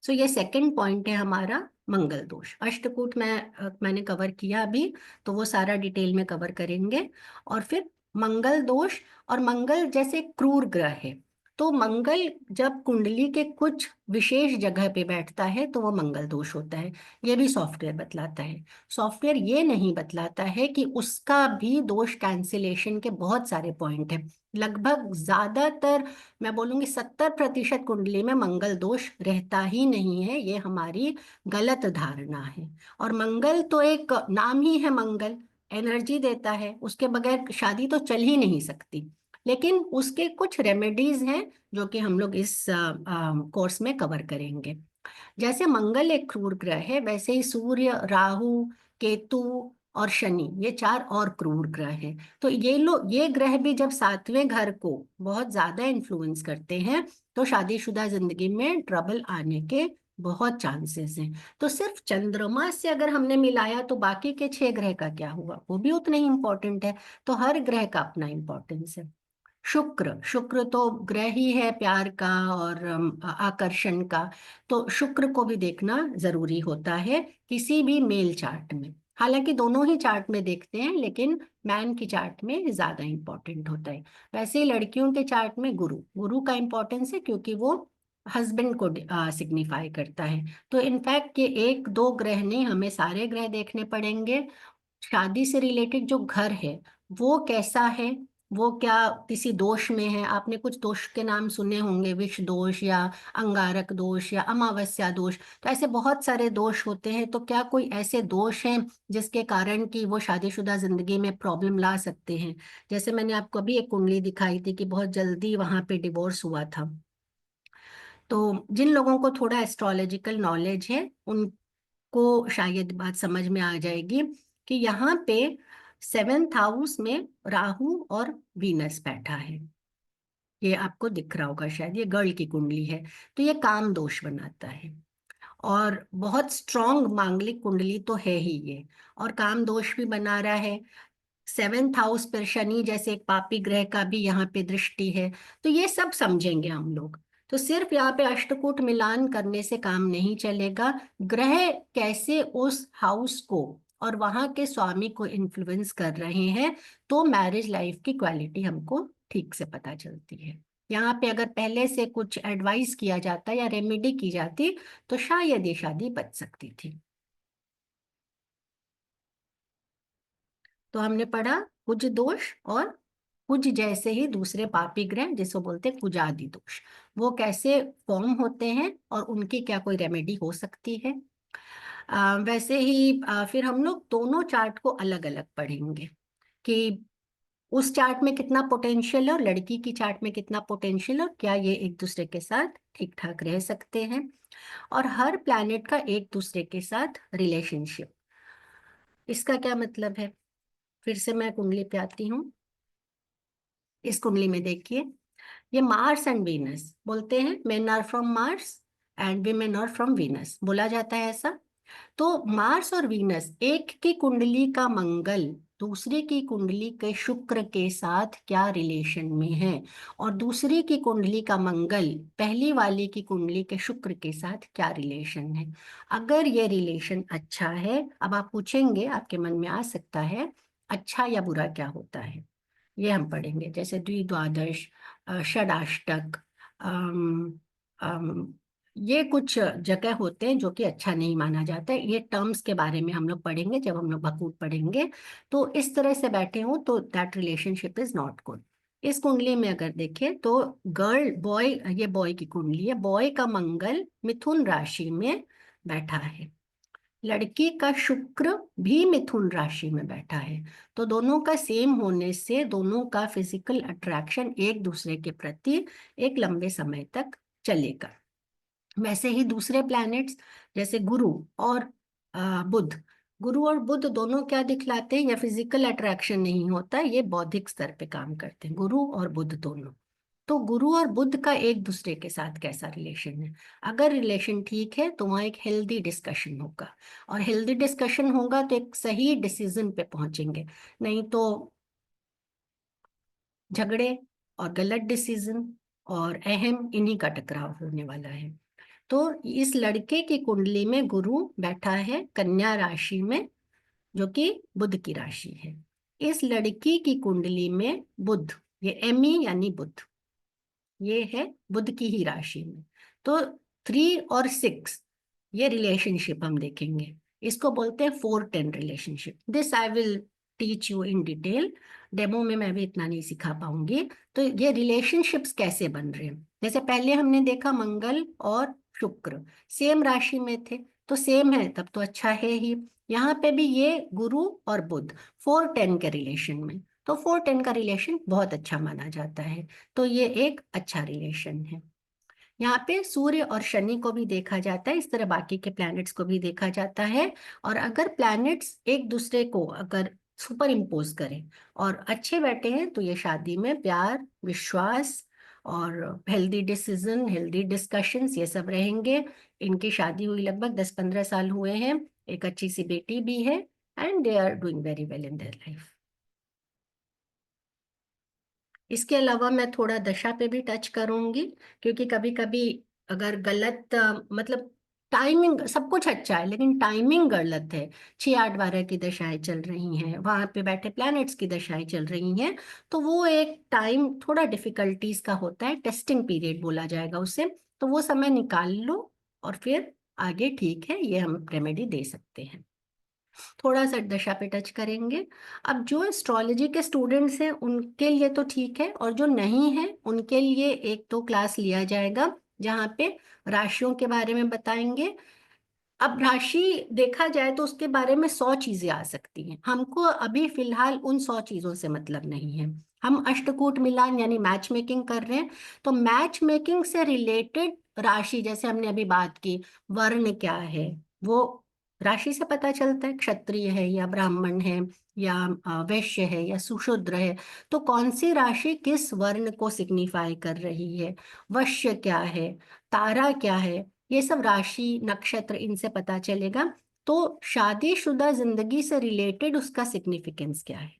सो ये सेकंड पॉइंट है हमारा, मंगल दोष। अष्टकूट मैंने कवर किया अभी, तो वो सारा डिटेल में कवर करेंगे। और फिर मंगल दोष, और मंगल जैसे क्रूर ग्रह है, तो मंगल जब कुंडली के कुछ विशेष जगह पे बैठता है तो वो मंगल दोष होता है, ये भी सॉफ्टवेयर बतलाता है। सॉफ्टवेयर ये नहीं बतलाता है कि उसका भी दोष कैंसिलेशन के बहुत सारे पॉइंट हैं। लगभग ज्यादातर, मैं बोलूंगी 70% कुंडली में मंगल दोष रहता ही नहीं है, ये हमारी गलत धारणा है। और मंगल तो एक नाम ही है, मंगल एनर्जी देता है, उसके बगैर शादी तो चल ही नहीं सकती। लेकिन उसके कुछ रेमेडीज हैं जो कि हम लोग इस कोर्स में कवर करेंगे। जैसे मंगल एक क्रूर ग्रह है, वैसे ही सूर्य, राहु, केतु और शनि, ये 4 और क्रूर ग्रह हैं। तो ये ग्रह भी जब 7वें घर को बहुत ज्यादा इन्फ्लुएंस करते हैं तो शादीशुदा जिंदगी में ट्रबल आने के बहुत चांसेस हैं। तो सिर्फ चंद्रमा से अगर हमने मिलाया तो बाकी के 6 ग्रह का क्या हुआ, वो भी उतना ही इंपॉर्टेंट है। तो हर ग्रह का अपना इंपॉर्टेंस है। शुक्र शुक्र तो ग्रह ही है प्यार का और आकर्षण का। तो शुक्र को भी देखना जरूरी होता है किसी भी मेल चार्ट में। हालांकि दोनों ही चार्ट में देखते हैं, लेकिन मैन की चार्ट में ज्यादा इंपॉर्टेंट होता है। वैसे ही लड़कियों के चार्ट में गुरु गुरु का इंपॉर्टेंस है, क्योंकि वो हस्बैंड को सिग्निफाई करता है। तो इनफैक्ट ये एक दो ग्रह नहीं, हमें सारे ग्रह देखने पड़ेंगे। शादी से रिलेटेड जो घर है वो कैसा है, वो क्या किसी दोष में है। आपने कुछ दोष के नाम सुने होंगे, विष दोष या अंगारक दोष या अमावस्या दोष। तो ऐसे बहुत सारे दोष होते हैं। तो क्या कोई ऐसे दोष हैं जिसके कारण कि वो शादीशुदा जिंदगी में प्रॉब्लम ला सकते हैं। जैसे मैंने आपको अभी एक कुंडली दिखाई थी कि बहुत जल्दी वहां पे डिवोर्स हुआ था। तो जिन लोगों को थोड़ा एस्ट्रोलॉजिकल नॉलेज है उनको शायद बात समझ में आ जाएगी कि यहाँ पे 7th हाउस में राहु और वीनस बैठा है। ये आपको दिख रहा होगा शायद, ये गर्ल की कुंडली है। तो ये काम दोष बनाता है, और बहुत स्ट्रॉन्ग मांगलिक कुंडली तो है ही ये। और काम दोष भी बना रहा है। 7th हाउस पर शनि जैसे एक पापी ग्रह का भी यहाँ पे दृष्टि है। तो ये सब समझेंगे हम लोग। तो सिर्फ यहाँ पे अष्टकूट मिलान करने से काम नहीं चलेगा। ग्रह कैसे उस हाउस को और वहां के स्वामी को इन्फ्लुएंस कर रहे हैं, तो मैरिज लाइफ की क्वालिटी हमको ठीक से पता चलती है। यहाँ पे अगर पहले से कुछ एडवाइस किया जाता या रेमेडी की जाती तो शायद ये शादी बच सकती थी। तो हमने पढ़ा कुज दोष, और कुज जैसे ही दूसरे पापी ग्रह जिसको बोलते हैं कुजादि दोष, वो कैसे फॉर्म होते हैं और उनकी क्या कोई रेमेडी हो सकती है। वैसे ही फिर हम लोग दोनों चार्ट को अलग अलग पढ़ेंगे कि उस चार्ट में कितना पोटेंशियल है और लड़की की चार्ट में कितना पोटेंशियल है, और क्या ये एक दूसरे के साथ ठीक ठाक रह सकते हैं। और हर प्लैनेट का एक दूसरे के साथ रिलेशनशिप, इसका क्या मतलब है। फिर से मैं कुंडली पे आती हूँ। इस कुंडली में देखिए, ये मार्स एंड वीनस बोलते हैं, men are from Mars and women are from Venus, बोला जाता है ऐसा। तो मार्स और वीनस, एक की कुंडली का मंगल दूसरी की कुंडली के शुक्र के साथ क्या रिलेशन में है, और दूसरी की कुंडली का मंगल पहली वाली की कुंडली के शुक्र के साथ क्या रिलेशन है। अगर ये रिलेशन अच्छा है, अब आप पूछेंगे, आपके मन में आ सकता है अच्छा या बुरा क्या होता है, ये हम पढ़ेंगे। जैसे द्विद्वादश, षडाष्टक, अम, अम, ये कुछ जगह होते हैं जो कि अच्छा नहीं माना जाता है। ये टर्म्स के बारे में हम लोग पढ़ेंगे जब हम लोग भकूट पढ़ेंगे। तो इस तरह से बैठे हो तो that relationship is not good. इस कुंडली में अगर देखें तो गर्ल बॉय, ये बॉय की कुंडली है, बॉय का मंगल मिथुन राशि में बैठा है, लड़की का शुक्र भी मिथुन राशि में बैठा है। तो दोनों का सेम होने से दोनों का फिजिकल अट्रैक्शन एक दूसरे के प्रति एक लंबे समय तक चलेगा। वैसे ही दूसरे प्लैनेट्स जैसे गुरु और बुध, गुरु और बुध दोनों क्या दिखलाते हैं, या फिजिकल अट्रैक्शन नहीं होता, ये बौद्धिक स्तर पे काम करते हैं गुरु और बुध दोनों। तो गुरु और बुध का एक दूसरे के साथ कैसा रिलेशन है। अगर रिलेशन ठीक है तो वहाँ एक हेल्दी डिस्कशन होगा, और हेल्दी डिस्कशन होगा तो एक सही डिसीजन पे पहुंचेंगे। नहीं तो झगड़े और गलत डिसीजन और अहम, इन्हीं का टकराव होने वाला है। तो इस लड़के की कुंडली में गुरु बैठा है कन्या राशि में, जो कि बुध की राशि है। इस लड़की की कुंडली में बुध, ये एमी यानी बुध, ये है बुध की ही राशि में। तो 3 और 6, ये रिलेशनशिप हम देखेंगे। इसको बोलते हैं 4-10 relationship. This I will teach you in detail, demo में मैं भी इतना नहीं सिखा पाऊंगी। तो ये रिलेशनशिप्स कैसे बन रहे हैं, जैसे पहले हमने देखा मंगल और शुक्र सेम राशि में थे, तो सेम है तब तो अच्छा है ही। यहाँ पे भी ये गुरु और बुध 4-10 के रिलेशन में, तो 4-10 का रिलेशन बहुत अच्छा माना जाता है। तो ये एक अच्छा रिलेशन है। यहाँ पे सूर्य और शनि को भी देखा जाता है, इस तरह बाकी के प्लैनेट्स को भी देखा जाता है। और अगर प्लैनेट्स एक दूसरे को अगर सुपर इम्पोज करें और अच्छे बैठे हैं तो ये शादी में प्यार, विश्वास और हेल्दी डिसीजन, हेल्दी डिस्कशंस ये सब रहेंगे। इनकी शादी हुई लगभग 10-15 साल हुए हैं, एक अच्छी सी बेटी भी है, and they are doing very well in their life. इसके अलावा मैं थोड़ा दशा पे भी टच करूंगी, क्योंकि कभी कभी अगर गलत मतलब टाइमिंग, सब कुछ अच्छा है लेकिन टाइमिंग गलत है, 6-8-12 की दशाएं चल रही हैं, वहां पे बैठे प्लैनेट्स की दशाएं चल रही हैं, तो वो एक टाइम थोड़ा डिफिकल्टीज का होता है, टेस्टिंग पीरियड बोला जाएगा उसे। तो वो समय निकाल लो और फिर आगे ठीक है, ये हम रेमेडी दे सकते हैं। थोड़ा सा दशा पे टच करेंगे। अब जो एस्ट्रोलॉजी के स्टूडेंट्स हैं उनके लिए तो ठीक है, और जो नहीं है उनके लिए एक तो क्लास लिया जाएगा जहाँ पे राशियों के बारे में बताएंगे। अब राशि देखा जाए तो उसके बारे में 100 चीजें आ सकती हैं, हमको अभी फिलहाल उन 100 चीजों से मतलब नहीं है। हम अष्टकूट मिलान यानी मैच मेकिंग कर रहे हैं, तो मैच मेकिंग से रिलेटेड राशि, जैसे हमने अभी बात की, वर्ण क्या है वो राशि से पता चलता है, क्षत्रिय है या ब्राह्मण है या वैश्य है या सुशूद्र है, तो कौन सी राशि किस वर्ण को सिग्निफाई कर रही है, वश्य क्या है, तारा क्या है, ये सब राशि नक्षत्र इनसे पता चलेगा। तो शादीशुदा जिंदगी से रिलेटेड उसका सिग्निफिकेंस क्या है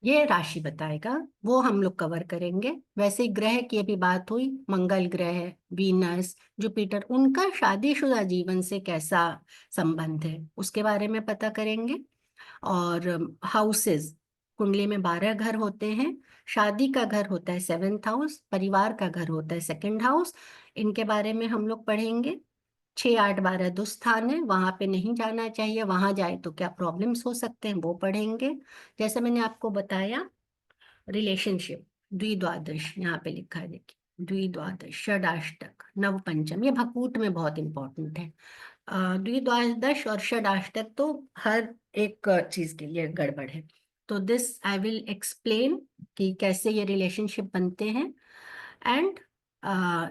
ये राशि बताएगा, वो हम लोग कवर करेंगे। वैसे ही ग्रह की अभी बात हुई, मंगल ग्रह, वीनस, जुपिटर, उनका शादीशुदा जीवन से कैसा संबंध है उसके बारे में पता करेंगे। और हाउसेस, कुंडली में 12 घर होते हैं, शादी का घर होता है 7th हाउस, परिवार का घर होता है 2nd हाउस, इनके बारे में हम लोग पढ़ेंगे। 6-8-12 दुस्थान है, वहां पे नहीं जाना चाहिए, वहां जाए तो क्या प्रॉब्लम्स हो सकते हैं वो पढ़ेंगे। जैसे मैंने आपको बताया रिलेशनशिप, द्विद्वादश यहाँ पे लिखा है, देखिए द्विद्वादश, षडाष्टक, नवपंचम, ये भकूट में बहुत इंपॉर्टेंट है। द्विद्वादश और षडाष्टक तो हर एक चीज के लिए गड़बड़ है। तो दिस आई विल एक्सप्लेन कि कैसे ये रिलेशनशिप बनते हैं, एंड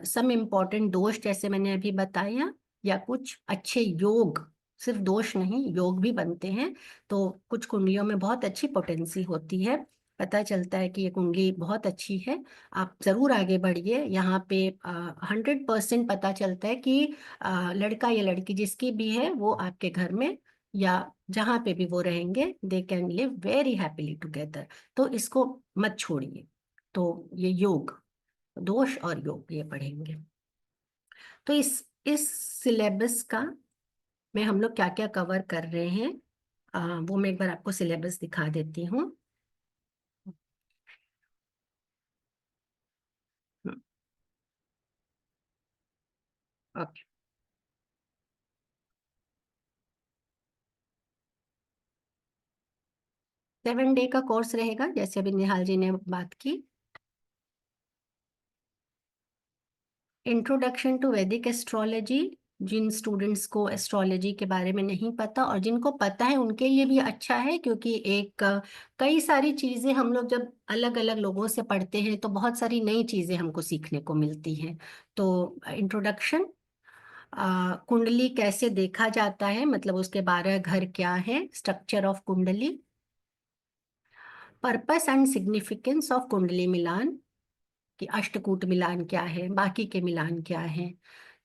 सम इम्पॉर्टेंट दोष जैसे मैंने अभी बताया, या कुछ अच्छे योग, सिर्फ दोष नहीं योग भी बनते हैं। तो कुछ कुंडलियों में बहुत अच्छी पोटेंसी होती है, पता चलता है कि ये कुंडली बहुत अच्छी है, आप जरूर आगे बढ़िए। यहाँ पे 100% पता चलता है कि लड़का या लड़की जिसकी भी है वो आपके घर में या जहाँ पे भी वो रहेंगे, they can live very happily together. तो इसको मत छोड़िए। तो ये योग, दोष और योग ये पढ़ेंगे। तो इस सिलेबस का में हम लोग क्या क्या कवर कर रहे हैं, वो मैं एक बार आपको सिलेबस दिखा देती हूँ। ओके, 7 डे का कोर्स रहेगा, जैसे अभी निहाल जी ने बात की। इंट्रोडक्शन टू वैदिक एस्ट्रोलॉजी, जिन स्टूडेंट्स को एस्ट्रोलॉजी के बारे में नहीं पता और जिनको पता है उनके लिए भी अच्छा है, क्योंकि कई सारी चीजें हम लोग जब अलग अलग लोगों से पढ़ते हैं तो बहुत सारी नई चीजें हमको सीखने को मिलती हैं। तो इंट्रोडक्शन, कुंडली कैसे देखा जाता है, मतलब उसके 12 घर क्या है, स्ट्रक्चर ऑफ कुंडली, पर्पस एंड सिग्निफिकेंस ऑफ कुंडली मिलान, कि अष्टकूट मिलान क्या है, बाकी के मिलान क्या है।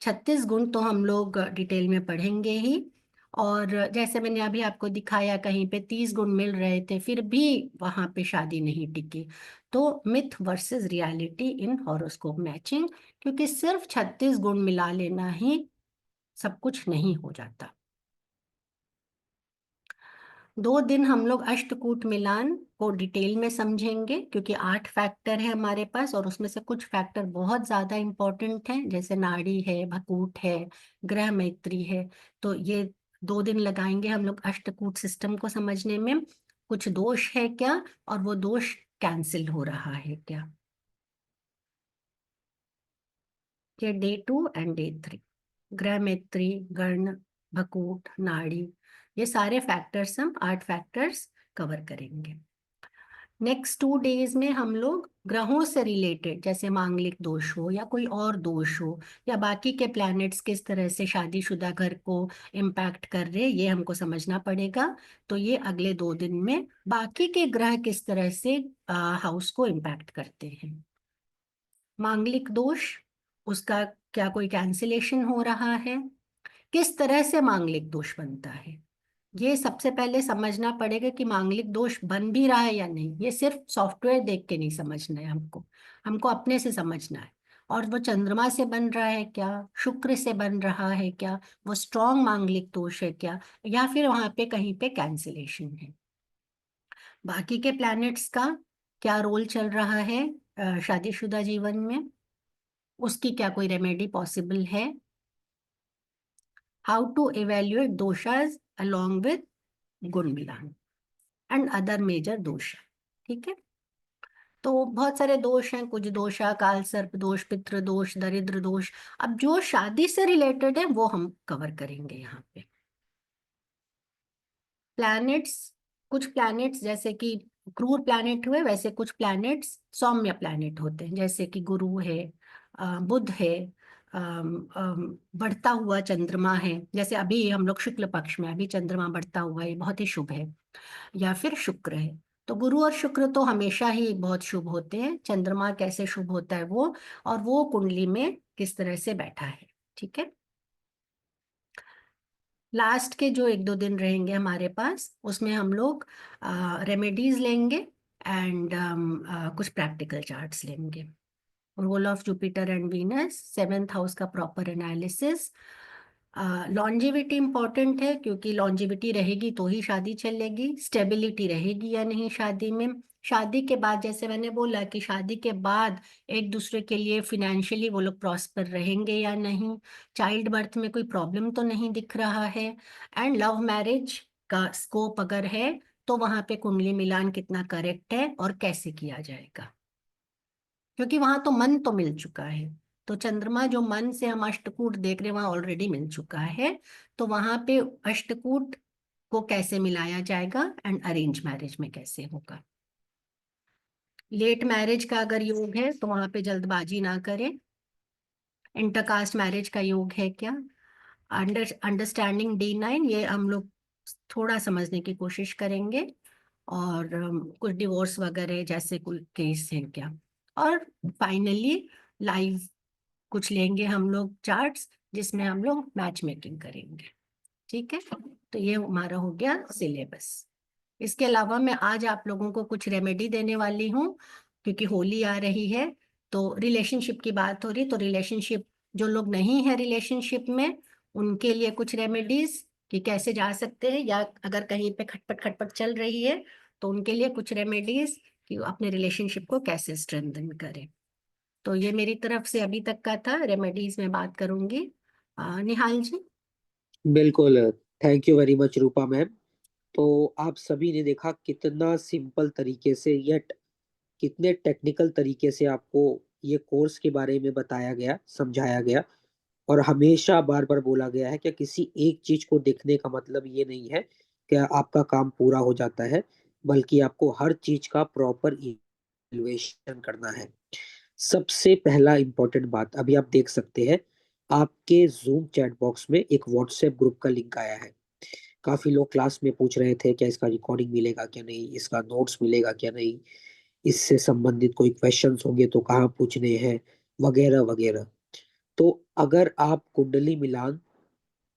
36 गुण तो हम लोग डिटेल में पढ़ेंगे ही। और जैसे मैंने अभी आपको दिखाया, कहीं पे 30 गुण मिल रहे थे फिर भी वहां पे शादी नहीं टिकी। तो myth versus reality in horoscope matching, क्योंकि सिर्फ 36 गुण मिला लेना ही सब कुछ नहीं हो जाता। 2 दिन हम लोग अष्टकूट मिलान को डिटेल में समझेंगे, क्योंकि 8 फैक्टर है हमारे पास और उसमें से कुछ फैक्टर बहुत ज्यादा इंपॉर्टेंट हैं, जैसे नाड़ी है, भकूट है, ग्रह मैत्री है। तो ये 2 दिन लगाएंगे हम लोग अष्टकूट सिस्टम को समझने में, कुछ दोष है क्या और वो दोष कैंसिल हो रहा है क्या। ये डे 2 एंड डे 3, ग्रह मैत्री, गण, भकूट, नाड़ी, ये सारे फैक्टर्स हम 8 फैक्टर्स कवर करेंगे। नेक्स्ट 2 डेज में हम लोग ग्रहों से रिलेटेड, जैसे मांगलिक दोष हो या कोई और दोष हो, या बाकी के प्लैनेट्स किस तरह से शादीशुदा घर को इम्पैक्ट कर रहे, ये हमको समझना पड़ेगा। तो ये अगले 2 दिन में बाकी के ग्रह किस तरह से हाउस को इम्पैक्ट करते हैं। मांगलिक दोष, उसका क्या कोई कैंसिलेशन हो रहा है, किस तरह से मांगलिक दोष बनता है, ये सबसे पहले समझना पड़ेगा कि मांगलिक दोष बन भी रहा है या नहीं। ये सिर्फ सॉफ्टवेयर देख के नहीं समझना है हमको, हमको अपने से समझना है। और वो चंद्रमा से बन रहा है क्या, शुक्र से बन रहा है क्या, वो स्ट्रॉन्ग मांगलिक दोष है क्या, या फिर वहां पे कहीं पे कैंसिलेशन है। बाकी के प्लैनेट्स का क्या रोल चल रहा है शादीशुदा जीवन में, उसकी क्या कोई रेमेडी पॉसिबल है। How to evaluate doshas along with gun milan and other major दोष। ठीक है, तो बहुत सारे दोष हैं, कुछ दोषा काल सर्प दोष, पितृ दोष, दरिद्र दोष। अब जो शादी से रिलेटेड है वो हम कवर करेंगे यहाँ पे। प्लैनेट्स, कुछ प्लैनेट्स जैसे कि क्रूर प्लैनेट हुए, वैसे कुछ प्लैनेट्स सौम्य प्लैनेट होते हैं, जैसे कि गुरु है, बुध है, बढ़ता हुआ चंद्रमा है, जैसे अभी हम लोग शुक्ल पक्ष में, अभी चंद्रमा बढ़ता हुआ है, बहुत ही शुभ है। या फिर शुक्र है, तो गुरु और शुक्र तो हमेशा ही बहुत शुभ होते हैं। चंद्रमा कैसे शुभ होता है वो, और वो कुंडली में किस तरह से बैठा है। ठीक है, लास्ट के जो 1-2 दिन रहेंगे हमारे पास, उसमें हम लोग रेमेडीज लेंगे एंड कुछ प्रैक्टिकल चार्ट्स लेंगे। Role of Jupiter and Venus, 7th house का प्रॉपर एनालिसिस। लॉन्जिविटी इंपॉर्टेंट है, क्योंकि लॉन्जिविटी रहेगी तो ही शादी चलेगी। स्टेबिलिटी रहेगी या नहीं शादी में, शादी के बाद, जैसे मैंने बोला कि शादी के बाद एक दूसरे के लिए फिनेंशियली वो लोग प्रॉस्पर रहेंगे या नहीं, चाइल्ड बर्थ में कोई प्रॉब्लम तो नहीं दिख रहा है, एंड लव मैरिज का स्कोप अगर है तो वहां पे कुंडली मिलान कितना करेक्ट है और कैसे किया जाएगा, क्योंकि वहां तो मन तो मिल चुका है। तो चंद्रमा जो मन से हम अष्टकूट देख रहे हैं वहां ऑलरेडी मिल चुका है, तो वहां पे अष्टकूट को कैसे मिलाया जाएगा एंड अरेंज मैरिज में कैसे होगा। लेट मैरिज का अगर योग है तो वहां पे जल्दबाजी ना करें। इंटरकास्ट मैरिज का योग है क्या, अंडरस्टैंडिंग D9, ये हम लोग थोड़ा समझने की कोशिश करेंगे। और कुछ डिवोर्स वगैरह जैसे कोई केस है क्या। और फाइनली लाइव कुछ लेंगे हम लोग चार्ट्स, जिसमें हम लोग मैच मेकिंग करेंगे। ठीक है, तो ये हमारा हो गया सिलेबस। इसके अलावा मैं आज आप लोगों को कुछ रेमेडी देने वाली हूँ, क्योंकि होली आ रही है। तो रिलेशनशिप की बात हो रही, तो रिलेशनशिप, जो लोग नहीं है रिलेशनशिप में, उनके लिए कुछ रेमेडीज कि कैसे जा सकते हैं, या अगर कहीं पे खटपट खटपट चल रही है तो उनके लिए कुछ रेमेडीज कि वो अपने रिलेशनशिप को कैसे स्ट्रेंथन करें। तो ये मेरी तरफ से अभी तक का था, रेमेडीज में बात करूंगी। निहाल जी। बिल्कुल, thank you very much Rupa ma'am. तो आप सभी ने देखा कितना सिंपल तरीके से, यट कितने टेक्निकल तरीके से आपको ये कोर्स के बारे में बताया गया, समझाया गया। और हमेशा बार बार बोला गया है कि किसी एक चीज को देखने का मतलब ये नहीं है कि आपका काम पूरा हो जाता है, बल्कि आपको हर चीज का प्रॉपर इवैल्यूएशन करना है। सबसे पहला इंपॉर्टेंट बात, अभी आप देख सकते हैं आपके जूम चैट बॉक्स में एक व्हाट्सएप ग्रुप का लिंक आया है। काफी लोग क्लास में पूछ रहे थे क्या इसका रिकॉर्डिंग मिलेगा क्या नहीं, इसका नोट्स मिलेगा क्या नहीं, इससे संबंधित कोई क्वेश्चंस होंगे तो कहाँ पूछने हैं, वगैरह वगैरह। तो अगर आप कुंडली मिलान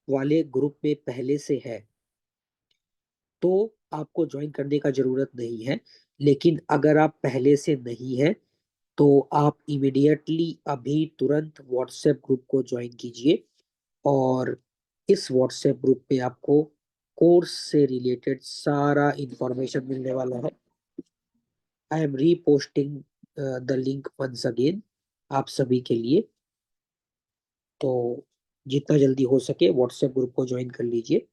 वाले ग्रुप में पहले से है तो आपको ज्वाइन करने का जरूरत नहीं है। लेकिन अगर आप पहले से नहीं है तो आप इमीडिएटली अभी तुरंत व्हाट्सएप ग्रुप को ज्वाइन कीजिए। और इस व्हाट्सएप ग्रुप में आपको कोर्स से रिलेटेड सारा इंफॉर्मेशन मिलने वाला है। I am reposting the link once again आप सभी के लिए। तो जितना जल्दी हो सके व्हाट्सएप ग्रुप को ज्वाइन कर लीजिए।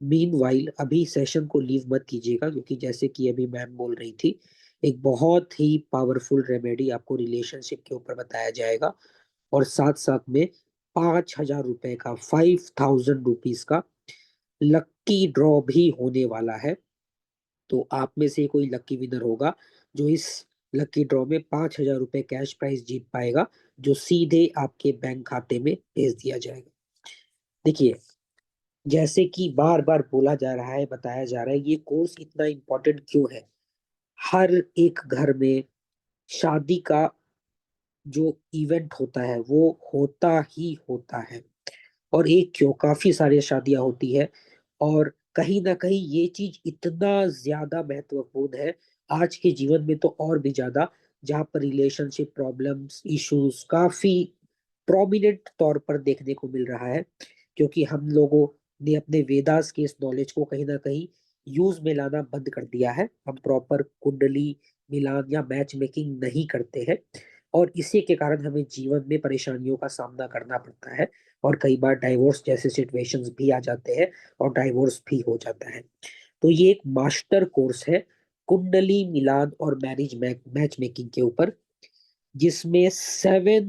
मीनवाइल अभी सेशन को लीव मत कीजिएगा, क्योंकि जैसे कि अभी मैम बोल रही थी, एक बहुत ही पावरफुल रेमेडी आपको रिलेशनशिप के ऊपर बताया जाएगा। और साथ साथ में 5,000 रुपए का, 5,000 रुपीज का लक्की ड्रॉ भी होने वाला है। तो आप में से कोई लकी विनर होगा जो इस लकी ड्रॉ में 5,000 रुपए कैश प्राइज जीत पाएगा, जो सीधे आपके बैंक खाते में भेज दिया जाएगा। देखिए, जैसे कि बार बार बोला जा रहा है, बताया जा रहा है, ये कोर्स इतना इम्पोर्टेंट क्यों है। हर एक घर में शादी का जो इवेंट होता है वो होता ही होता है, और एक क्यों, काफी सारी शादियां होती है। और कहीं ना कहीं ये चीज इतना ज्यादा महत्वपूर्ण है आज के जीवन में, तो और भी ज्यादा, जहाँ पर रिलेशनशिप प्रॉब्लम्स, इश्यूज काफी प्रोमिनेंट तौर पर देखने को मिल रहा है, क्योंकि हम लोगों ने अपने वेदास के इस नॉलेज को कहीं ना कहीं यूज में लाना बंद कर दिया है। हम प्रॉपर कुंडली मिलान या मैच मेकिंग नहीं करते हैं, और इसी के कारण हमें जीवन में परेशानियों का सामना करना पड़ता है, और कई बार डाइवोर्स जैसे सिचुएशंस भी आ जाते हैं, और डाइवोर्स भी हो जाता है। तो ये एक मास्टर कोर्स है कुंडली मिलान और मैच मेकिंग के ऊपर, जिसमें 7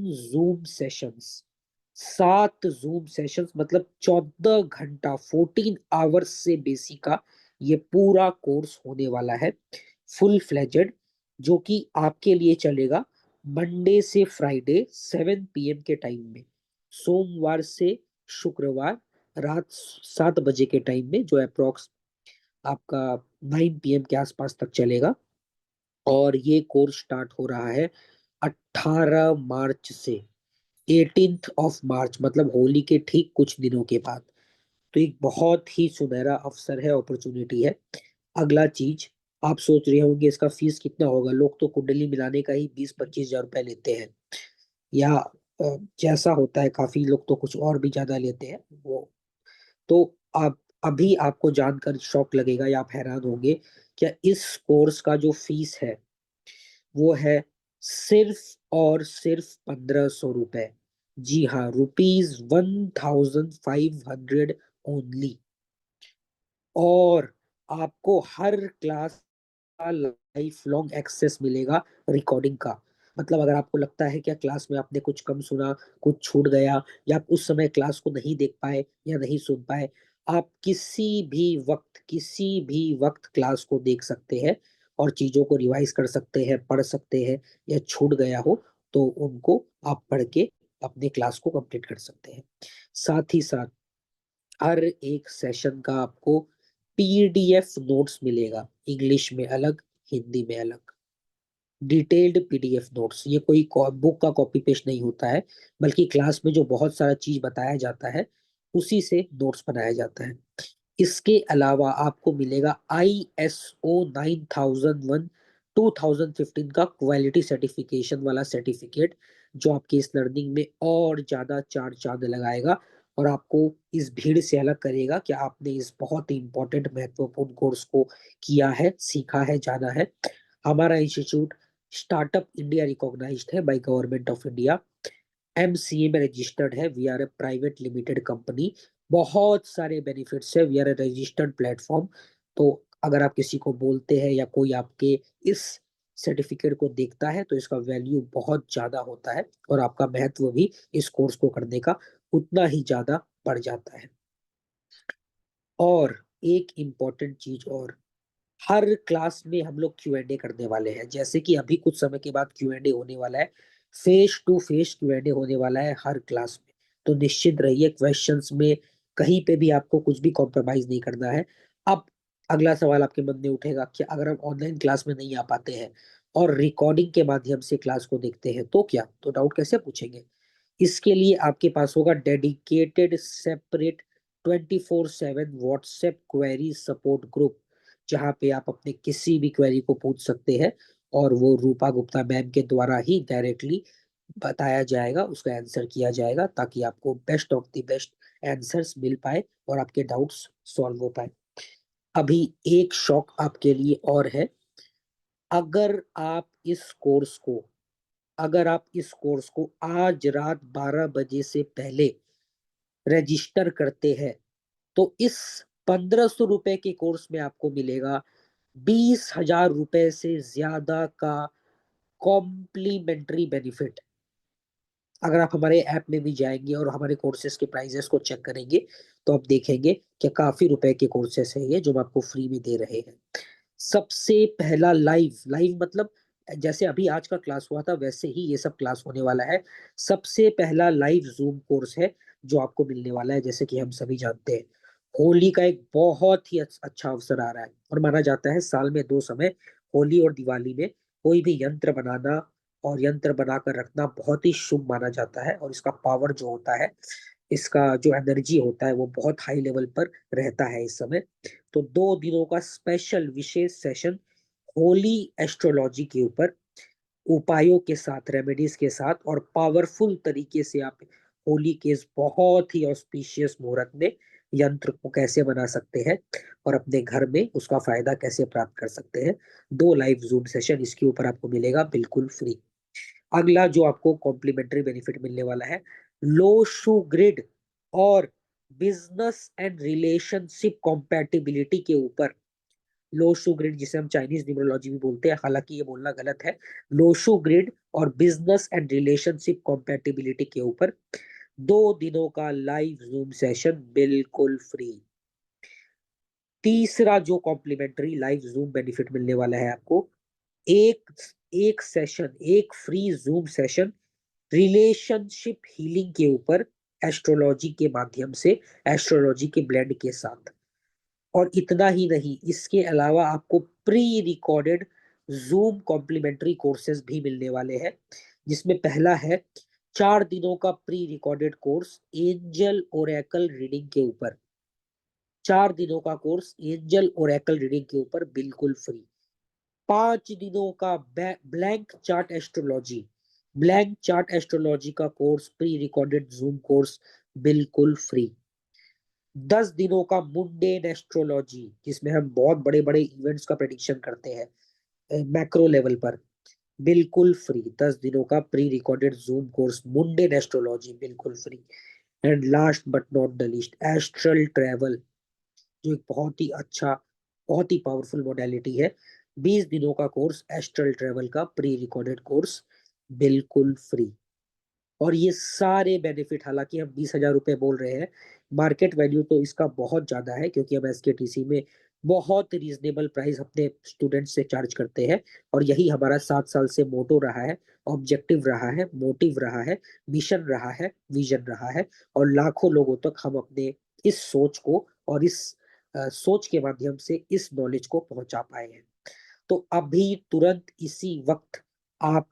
जूम सेशंस मतलब 14 घंटा, 14 आवर्स से बेसी का ये पूरा कोर्स होने वाला है, फुल फ्लेजेड, जो कि आपके लिए चलेगा मंडे से फ्राइडे 7 PM के टाइम में, सोमवार से शुक्रवार रात 7 बजे के टाइम में, जो अप्रोक्स आपका 9 PM के आसपास तक चलेगा। और ये कोर्स स्टार्ट हो रहा है 18 मार्च से, 18 मार्च मतलब होली के ठीक कुछ दिनों के बाद। तो एक बहुत ही सुनहरा अवसर है, अपॉर्चुनिटी है। अगला चीज, आप सोच रहे होंगे इसका फीस कितना होगा। लोग तो कुंडली मिलाने का ही 20-25 हजार रुपए लेते हैं, या जैसा होता है, काफी लोग तो कुछ और भी ज्यादा लेते हैं वो। तो आप अभी आपको जानकर शॉक लगेगा या आप हैरान होंगे, क्या इस कोर्स का जो फीस है वो है सिर्फ और सिर्फ 1,500 रुपए। जी हाँ, ₹1,500 ओनली। और आपको हर क्लास का लाइफ लॉन्ग एक्सेस मिलेगा रिकॉर्डिंग का। मतलब अगर आपको लगता है कि क्लास में आपने कुछ कम सुना, कुछ छूट गया, या आप उस समय क्लास को नहीं देख पाए या नहीं सुन पाए, आप किसी भी वक्त क्लास को देख सकते हैं, और चीजों को रिवाइज कर सकते हैं, पढ़ सकते हैं, या छूट गया हो तो उनको आप पढ़ के अपने क्लास को कंप्लीट कर सकते हैं। साथ ही साथ हर एक सेशन का आपको पीडीएफ नोट्स मिलेगा, इंग्लिश में अलग, हिंदी में अलग, डिटेल्ड पीडीएफ नोट्स। ये कोई बुक का कॉपी पेस्ट नहीं होता है, बल्कि क्लास में जो बहुत सारा चीज बताया जाता है उसी से नोट्स बनाया जाता है। इसके अलावा आपको मिलेगा ISO 9001 2015 का क्वालिटी सर्टिफिकेशन वाला सर्टिफिकेट, जो आपकी इस लर्निंग में और ज्यादा चार चांद लगाएगा, और आपको इस भीड़ से अलग करेगा कि आपने इस बहुत ही इंपॉर्टेंट महत्वपूर्ण कोर्स को किया है, सीखा है, जाना है। हमारा इंस्टीट्यूट स्टार्टअप इंडिया रिकॉग्नाइज्ड है by government of India, MCA में रजिस्टर्ड है, we are a private limited company. बहुत सारे बेनिफिट्स है, we are a registered platform. तो अगर आप किसी को बोलते हैं या कोई आपके इस सर्टिफिकेट को देखता है, तो इसका वैल्यू बहुत ज्यादा होता है, और आपका महत्व भी इस कोर्स को करने का उतना ही ज्यादा बढ़ जाता है। और एक इम्पॉर्टेंट चीज और, हर क्लास में हम लोग Q&A करने वाले हैं, जैसे कि अभी कुछ समय के बाद Q&A होने वाला है, फेस टू फेस Q&A होने वाला है हर क्लास में। तो निश्चित रहिए, क्वेश्चंस में कहीं पे भी आपको कुछ भी कॉम्प्रोमाइज नहीं करना है। अब अगला सवाल आपके मन में उठेगा कि अगर हम ऑनलाइन क्लास में नहीं आ पाते हैं और रिकॉर्डिंग के माध्यम से क्लास को देखते हैं तो क्या, तो डाउट कैसे पूछेंगे। इसके लिए आपके पास होगा dedicated separate 24/7 WhatsApp query support group, जहाँ पे आप अपने किसी भी क्वेरी को पूछ सकते हैं, और वो रूपा गुप्ता मैम के द्वारा ही डायरेक्टली बताया जाएगा, उसका आंसर किया जाएगा, ताकि आपको best of the best answers मिल पाए और आपके डाउट्स सॉल्व हो पाए। अभी एक शौक आपके लिए और है, अगर आप इस कोर्स को अगर आप इस कोर्स को आज रात 12 बजे से पहले रजिस्टर करते हैं, तो इस 1,500 रुपए के कोर्स में आपको मिलेगा 20,000 रुपए से ज्यादा का कॉम्प्लीमेंट्री बेनिफिट। अगर आप हमारे ऐप में भी जाएंगे और हमारे कोर्सेज के प्राइजेस को चेक करेंगे, तो आप देखेंगे कि काफी रुपए के कोर्सेस है ये जो हम आपको फ्री में दे रहे हैं। सबसे पहला लाइव, लाइव मतलब जैसे अभी आज का क्लास हुआ था वैसे ही ये सब क्लास होने वाला है। सबसे पहला लाइव जूम कोर्स है जो आपको मिलने वाला है। जैसे कि हम सभी जानते हैं, होली का एक बहुत ही अच्छा अवसर आ रहा है, और माना जाता है साल में दो समय, होली और दिवाली में, कोई भी यंत्र बनाना और यंत्र बनाकर रखना बहुत ही शुभ माना जाता है। और इसका पावर जो होता है, इसका जो एनर्जी होता है वो बहुत हाई लेवल पर रहता है इस समय। तो 2 दिनों का स्पेशल विशेष सेशन होली एस्ट्रोलॉजी के ऊपर, उपायों के साथ, रेमेडीज के साथ, और पावरफुल तरीके से आप होली के इस बहुत ही ऑस्पिशियस मुहूर्त में यंत्र को कैसे बना सकते हैं और अपने घर में उसका फायदा कैसे प्राप्त कर सकते हैं। 2 लाइव जूम सेशन इसके ऊपर आपको मिलेगा बिल्कुल फ्री। अगला जो आपको कॉम्प्लीमेंट्री बेनिफिट मिलने वाला है, लो शू ग्रिड और बिजनेस एंड रिलेशनशिप कॉम्पैटिबिलिटी के ऊपर। लोशो ग्रिड जिसे हम चाइनीज न्यूमरोलॉजी भी बोलते हैं, हालांकि ये बोलना गलत है। लोशो ग्रिड और बिजनेस एंड रिलेशनशिप कॉम्पैटिबिलिटी के ऊपर 2 दिनों का लाइव जूम सेशन बिल्कुल फ्री। तीसरा जो कॉम्प्लीमेंट्री लाइव जूम बेनिफिट मिलने वाला है आपको, एक एक सेशन, एक free zoom session relationship healing के ऊपर, एस्ट्रोलॉजी के माध्यम से, एस्ट्रोलॉजी के ब्लेंड के साथ। और इतना ही नहीं, इसके अलावा आपको pre recorded zoom complimentary courses भी मिलने वाले हैं, जिसमें पहला है 4 दिनों का pre recorded course angel Oracle reading के ऊपर। 4 दिनों का कोर्स एंजल ओरेकल रीडिंग के ऊपर बिल्कुल फ्री। 5 दिनों का blank chart astrology, blank chart astrology का course, pre recorded Zoom course बिल्कुल फ्री। 10 दिनों का मुंडेन एस्ट्रोलॉजी, जिसमें हम बहुत बड़े बड़े इवेंट्स का प्रेडिक्शन करते हैं मैक्रो लेवल पर, बिल्कुल फ्री। 10 दिनों का pre recorded Zoom course mundane astrology बिल्कुल फ्री। And last but not the least, astral travel, जो एक बहुत ही अच्छा, बहुत ही पावरफुल मोडेलिटी है। 20 दिनों का कोर्स एस्ट्रल ट्रेवल का प्री रिकॉर्डेड कोर्स बिल्कुल फ्री। और ये सारे बेनिफिट, हालांकि हम 20,000 रुपए बोल रहे हैं, मार्केट वैल्यू तो इसका बहुत ज्यादा है, क्योंकि हम एसकेटीसी में बहुत रीजनेबल प्राइस अपने स्टूडेंट से चार्ज करते हैं। और यही हमारा 7 साल से मोटो रहा है, ऑब्जेक्टिव रहा है, मोटिव रहा है, मिशन रहा है, विजन रहा है। और लाखों लोगों तक हम अपने इस सोच को और इस सोच के माध्यम से इस नॉलेज को पहुंचा पाए हैं। तो अभी तुरंत इसी वक्त आप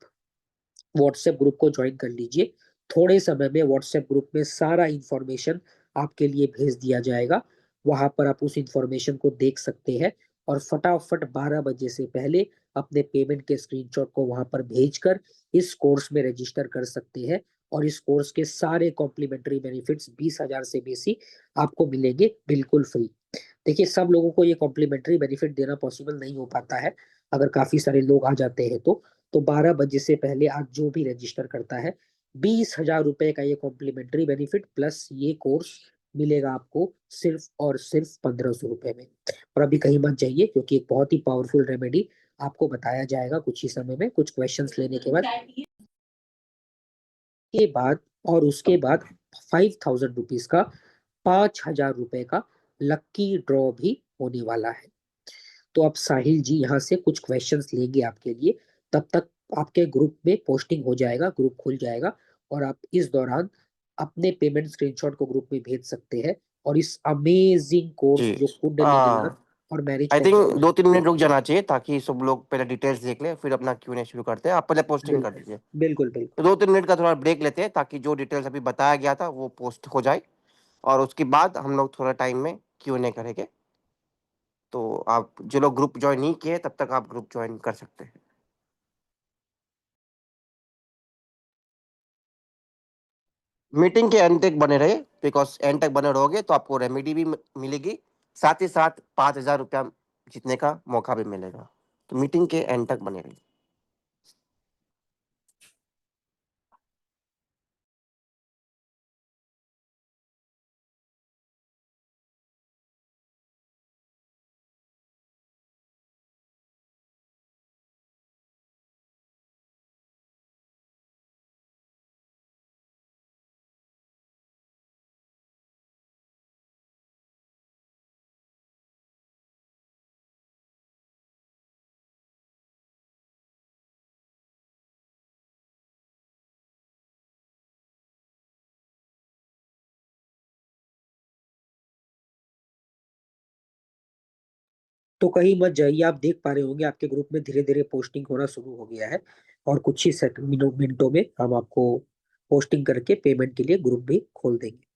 व्हाट्सएप ग्रुप को ज्वाइन कर लीजिए। थोड़े समय में व्हाट्सएप ग्रुप में सारा इंफॉर्मेशन आपके लिए भेज दिया जाएगा। वहां पर आप उस इंफॉर्मेशन को देख सकते हैं, और फटाफट 12 बजे से पहले अपने पेमेंट के स्क्रीनशॉट को वहां पर भेजकर इस कोर्स में रजिस्टर कर सकते हैं। और इस कोर्स के सारे कॉम्प्लीमेंट्री बेनिफिट्स 20,000 से बेसी आपको मिलेंगे बिल्कुल फ्री। देखिए, सब लोगों को ये कॉम्प्लीमेंट्री बेनिफिट देना पॉसिबल नहीं हो पाता है, अगर काफी सारे लोग आ जाते हैं तो 12 बजे से पहले आज जो भी रजिस्टर करता है, 20,000 रुपए का ये कॉम्प्लीमेंट्री बेनिफिट प्लस ये कोर्स मिलेगा आपको सिर्फ और सिर्फ 1,500 रुपए में। और अभी कहीं मत जाइए, क्योंकि एक बहुत ही पावरफुल रेमेडी आपको बताया जाएगा कुछ ही समय में, कुछ क्वेश्चंस लेने के बाद। और उसके बाद 5,000 रुपीज का, 5,000 रुपए का लक्की ड्रॉ भी होने वाला है। तो अब साहिल जी यहाँ से कुछ क्वेश्चंस लेंगे आपके लिए। तब तक आपके ग्रुप में पोस्टिंग हो जाएगा, ग्रुप खुल जाएगा, और आप इस दौरान अपने पेमेंट स्क्रीनशॉट को ग्रुप में भेज सकते हैं। और इस अमेजिंग कोर्स जी। जो कुंडलिनी ज्ञान और marriage I think combination, 2-3 minute रुक जाना चाहिए ताकि सब लोग पहले डिटेल्स देख ले, फिर अपना क्यूएनए शुरू करते हैं। आप पहले पोस्टिंग कर बिल्कुल दीजिए। बिल्कुल बिल्कुल। तो 2-3 मिनट का थोड़ा ब्रेक लेते हैं ताकि जो डिटेल्स अभी बताया गया था वो पोस्ट हो जाए, और उसके बाद हम लोग थोड़ा टाइम में क्यूएनए करेंगे। तो आप जो लोग ग्रुप ज्वाइन नहीं किए तब तक आप ग्रुप ज्वाइन कर सकते हैं। मीटिंग के एंड तक बने रहिए, बिकॉज एंड तक बने रहोगे तो आपको रेमेडी भी मिलेगी, साथ ही साथ 5,000 रुपया जीतने का मौका भी मिलेगा। तो मीटिंग के एंड तक बने रहिए। तो कहीं मत जाइए, आप देख पा रहे होंगे आपके ग्रुप में धीरे धीरे पोस्टिंग होना शुरू हो गया है, और कुछ ही मिनटों में हम आपको पोस्टिंग करके पेमेंट के लिए ग्रुप भी खोल देंगे।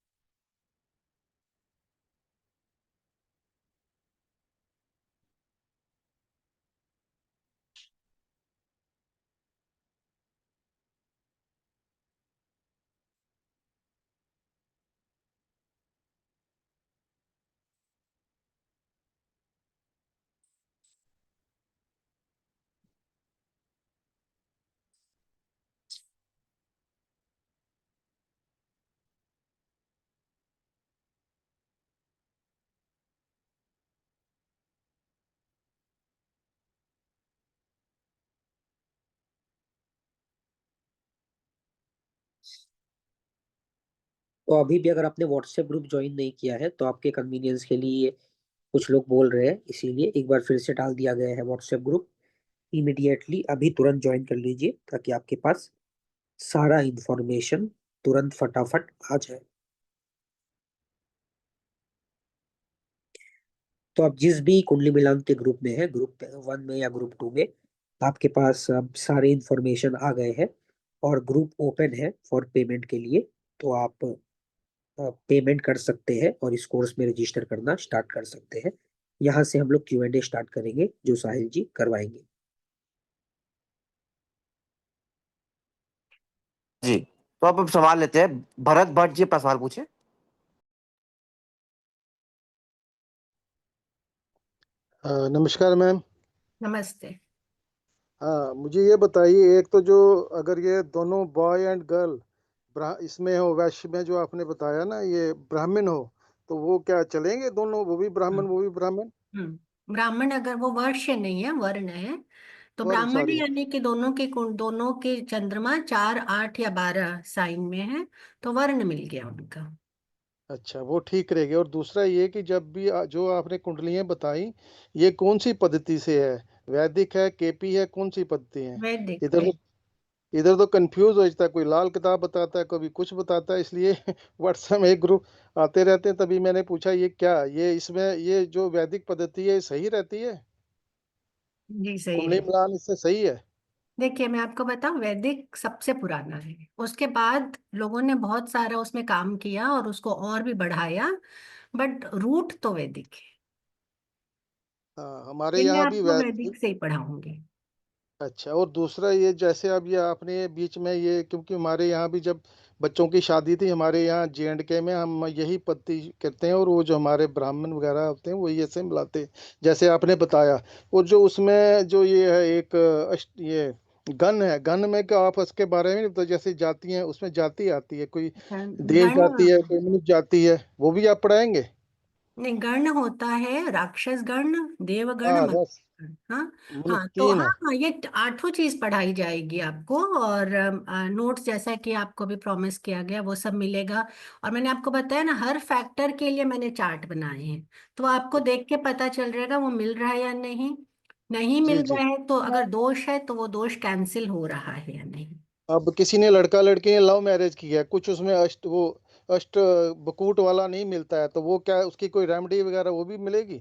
तो अभी भी अगर आपने व्हाट्सएप ग्रुप ज्वाइन नहीं किया है तो आपके कन्वीनियंस के लिए कुछ लोग बोल रहे हैं, इसीलिए एक बार फिर से डाल दिया गया है व्हाट्सएप ग्रुप। इमीडिएटली अभी तुरंत ज्वाइन कर लीजिए ताकि आपके पास सारा इंफॉर्मेशन तुरंत फटाफट आ जाए। तो आप जिस भी कुंडली मिलान के ग्रुप में है, ग्रुप 1 में या ग्रुप 2 में, आपके पास अब सारे इंफॉर्मेशन आ गए हैं और ग्रुप ओपन है फॉर पेमेंट के लिए। तो आप पेमेंट कर सकते हैं और इस कोर्स में रजिस्टर करना स्टार्ट कर सकते हैं। यहाँ से हम लोग Q&A स्टार्ट करेंगे जो साहिल जी करवाएंगे। जी, तो अब सवाल लेते हैं। भरत भट्ट जी अपना सवाल पूछे। नमस्कार मैम। नमस्ते। हाँ, मुझे ये बताइए, एक तो जो अगर ये दोनों बॉय एंड गर्ल इसमें हो, वैश्य में जो आपने बताया ना, ये ब्राह्मण हो, तो वो क्या चलेंगे दोनों, वो भी ब्राह्मण हम्म वो भी ब्राह्मण? ब्राह्मण अगर वो वर्ष नहीं है, वर्ण है, तो वर्ण, ब्राह्मण सॉरी। यानी कि दोनों के चंद्रमा 4, 8 या 12 साइन में है, तो वर्ण मिल गया उनका। अच्छा, वो ठीक रहेगी। और दूसरा ये कि जब भी जो आपने कुंडलियां बताई, ये कौन सी पद्धति से है? वैदिक है, केपी है, कौन सी पद्धति है? वैदिक। इधर तो इधर तो कंफ्यूज हो जाता है, कोई लाल किताब बताता है, कभी कुछ बताता है, इसलिए व्हाट्सएप में एक ग्रुप आते रहते हैं, तभी मैंने पूछा ये क्या, ये इसमें ये जो वैदिक पद्धति है सही रहती है? जी सही कुंडली है। मिलान इससे सही है? देखिए मैं आपको बताऊं, वैदिक सबसे पुराना है। उसके बाद लोगों ने बहुत सारा उसमें काम किया और उसको और भी बढ़ाया, बट रूट तो वैदिक है। हाँ, हमारे ये मैं यहाँ भी आपको वैदिक से ही पढ़ाऊंगी। अच्छा, और दूसरा ये, जैसे अब ये आपने बीच में ये, क्योंकि हमारे यहाँ भी जब बच्चों की शादी थी, हमारे यहाँ J&K में हम यही पद्धति करते हैं, और वो जो हमारे ब्राह्मण वगैरह होते हैं वो ये से मिलाते हैं, जैसे आपने बताया। और जो उसमें जो ये है एक ये गण है, गण में क्या आप उसके बारे में तो, जैसे जाति है उसमें जाति आती है, कोई देव गण जाति है, कोई मनुष्य जाति है, वो भी आप पढ़ाएंगे? नहीं, गण होता है राक्षस गण, देवगण, हाँ मनुष्य बस, गण। हाँ। मनुष्य हाँ तो तीन हाँ है। हाँ, ये 8 चीज पढ़ाई जाएगी आपको, और नोट्स जैसा कि आपको भी प्रॉमिस किया गया वो सब मिलेगा। और मैंने आपको बताया ना, हर फैक्टर के लिए मैंने चार्ट बनाए हैं, तो आपको देख के पता चल जाएगा वो मिल रहा है या नहीं। नहीं जी मिल जी। रहा है तो अगर दोष है तो वो दोष कैंसिल हो रहा है या नहीं। अब किसी ने, लड़का लड़की ने लव मैरिज की है, कुछ उसमें अष्ट बकूट वाला नहीं मिलता है, तो वो क्या, उसकी कोई रेमेडी वगैरह वो भी मिलेगी?